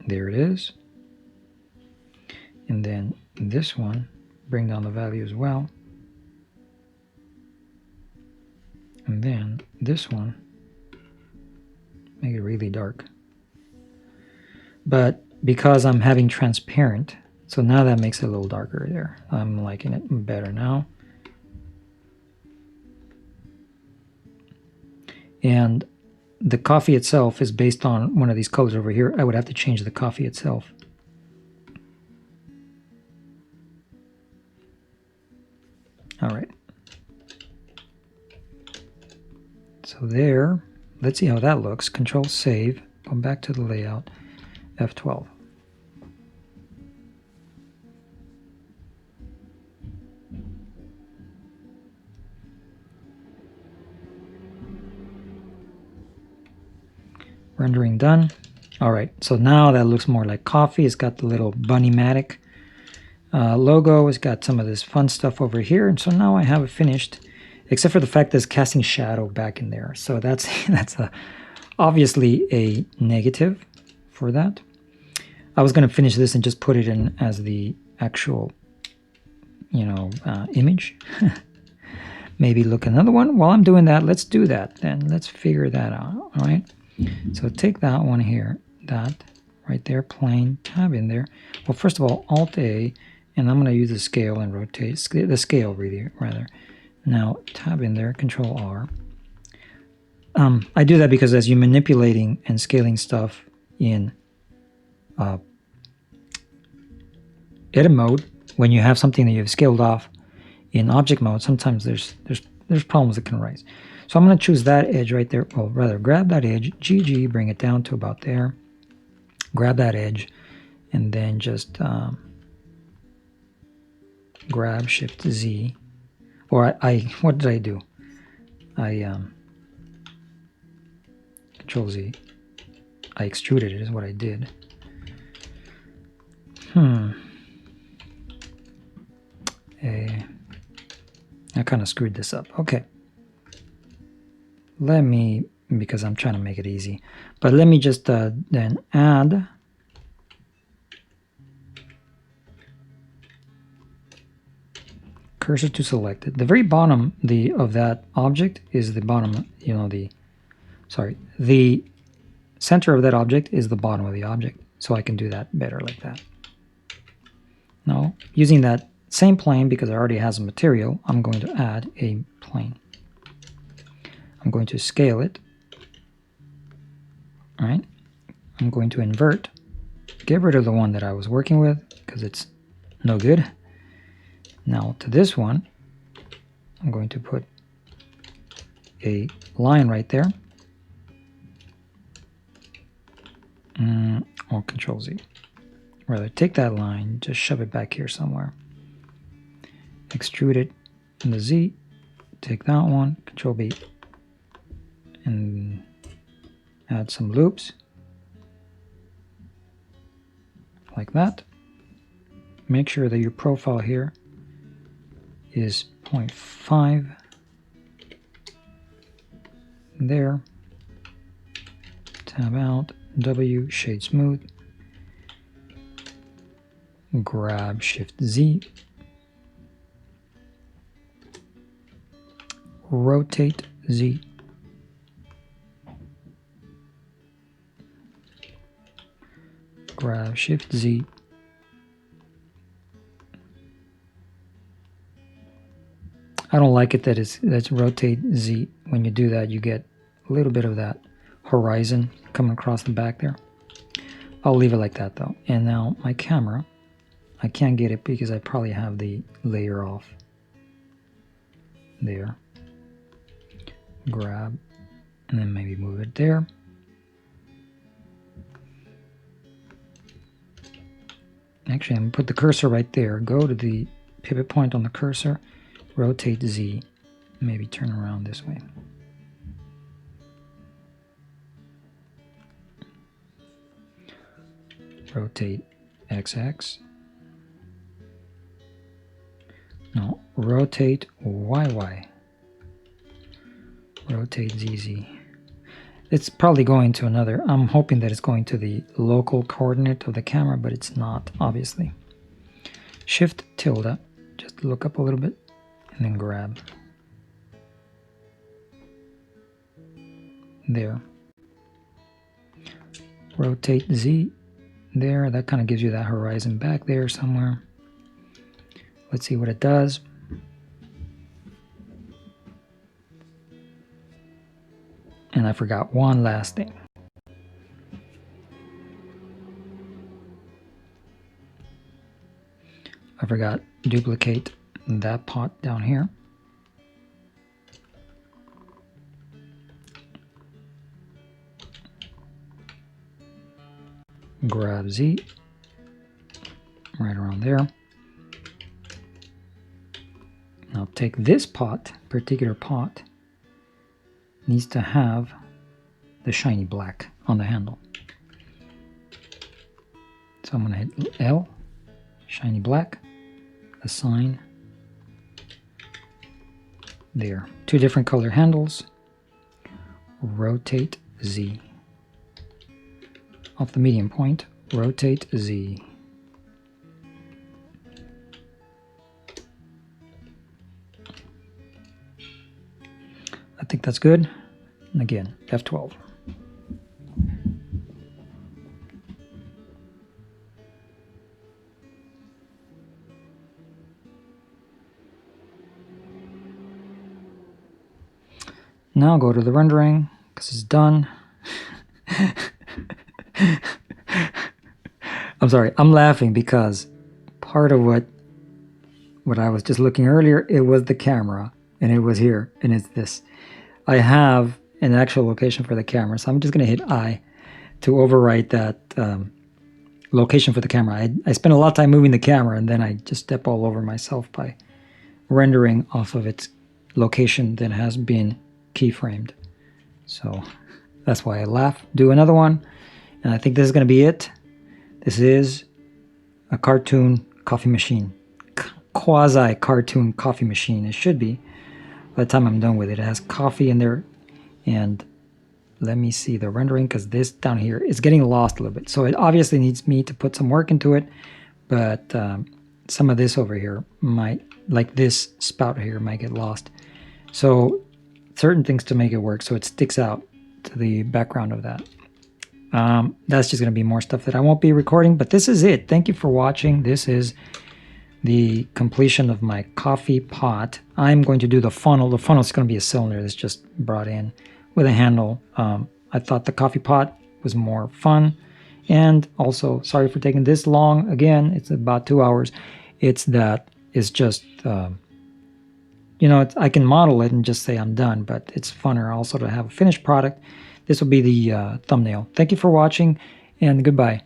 There it is. And then this one, bring down the value as well. And then this one, make it really dark. But because I'm having transparent, so now that makes it a little darker there. I'm liking it better now. And the coffee itself is based on one of these colors over here. I would have to change the coffee itself. All right. So there, let's see how that looks. Control save, come back to the layout, F12. Rendering done. All right, so now that looks more like coffee. It's got the little Bunny-matic logo. It's got some of this fun stuff over here. And so now I have it finished, except for the fact that it's casting shadow back in there. So that's obviously a negative for that. I was going to finish this and just put it in as the actual, image. maybe look another one. While I'm doing that, let's do that then. Let's figure that out, all right? So take that one here, that right there, plane, tab in there. Well, first of all, Alt-A, and I'm going to use the scale and rotate, the scale really, rather. Now, tab in there, Control-R. I do that because as you're manipulating and scaling stuff in edit mode, when you have something that you've scaled off in object mode, sometimes there's problems that can arise. So I'm going to choose that edge right there. Well, rather grab that edge, GG, bring it down to about there. Grab that edge, and then just grab Shift Z. Or what did I do? I Control Z. I extruded it is what I did. I kind of screwed this up. Okay. Let me, because I'm trying to make it easy, but let me just then add cursor to selected. The very bottom of that object is the bottom, the center of that object is the bottom of the object. So I can do that better like that. Now, using that same plane, because it already has a material, I'm going to add a plane. I'm going to scale it. All right. I'm going to invert. Get rid of the one that I was working with because it's no good. Now to this one, I'm going to put a line right there. Or Control Z. Rather, take that line, just shove it back here somewhere. Extrude it in the Z. Take that one, Control B. And add some loops. Like that. Make sure that your profile here is 0.5. There. Tab out. W, shade smooth. Grab Shift Z. Rotate Z. Grab Shift Z. I don't like it that that's rotate Z. When you do that, you get a little bit of that horizon coming across the back there. I'll leave it like that though. And now my camera, I can't get it because I probably have the layer off. There. Grab, and then maybe move it there. Actually, I'm going to put the cursor right there. Go to the pivot point on the cursor, rotate Z, maybe turn around this way. Rotate XX. No, rotate YY. Rotate ZZ. It's probably going to another, I'm hoping that it's going to the local coordinate of the camera, but it's not, obviously. Shift tilde, just look up a little bit, and then grab. There. Rotate Z. There, that kind of gives you that horizon back there somewhere. Let's see what it does. And I forgot one last thing. I forgot duplicate that pot down here. Grab Z, right around there. Now take this pot, particular pot, needs to have the shiny black on the handle. So I'm going to hit L, shiny black, assign, there. Two different color handles, rotate Z. Off the medium point, rotate Z. I think that's good. And again, F12. Now go to the rendering, because it's done. I'm sorry, I'm laughing because part of what I was just looking earlier, it was the camera, and it was here, and it's this. I have an actual location for the camera, so I'm just going to hit I to overwrite that location for the camera. I spent a lot of time moving the camera, and then I just step all over myself by rendering off of its location that has been keyframed. So that's why I laugh. Do another one, and I think this is going to be it. This is a cartoon coffee machine. Quasi-cartoon coffee machine. It should be. By the time I'm done with it, it has coffee in there. And let me see the rendering, because this down here is getting lost a little bit. So it obviously needs me to put some work into it. But some of this over here might, like this spout here, might get lost. So certain things to make it work so it sticks out to the background of that. That's just going to be more stuff that I won't be recording, but this is it. Thank you for watching. This is the completion of my coffee pot. I'm going to do the funnel. The funnel is going to be a cylinder that's just brought in with a handle. I thought the coffee pot was more fun. And also, sorry for taking this long. Again, it's about 2 hours. It's just, you know, I can model it and just say I'm done, but it's funner also to have a finished product. This will be the thumbnail. Thank you for watching, and goodbye.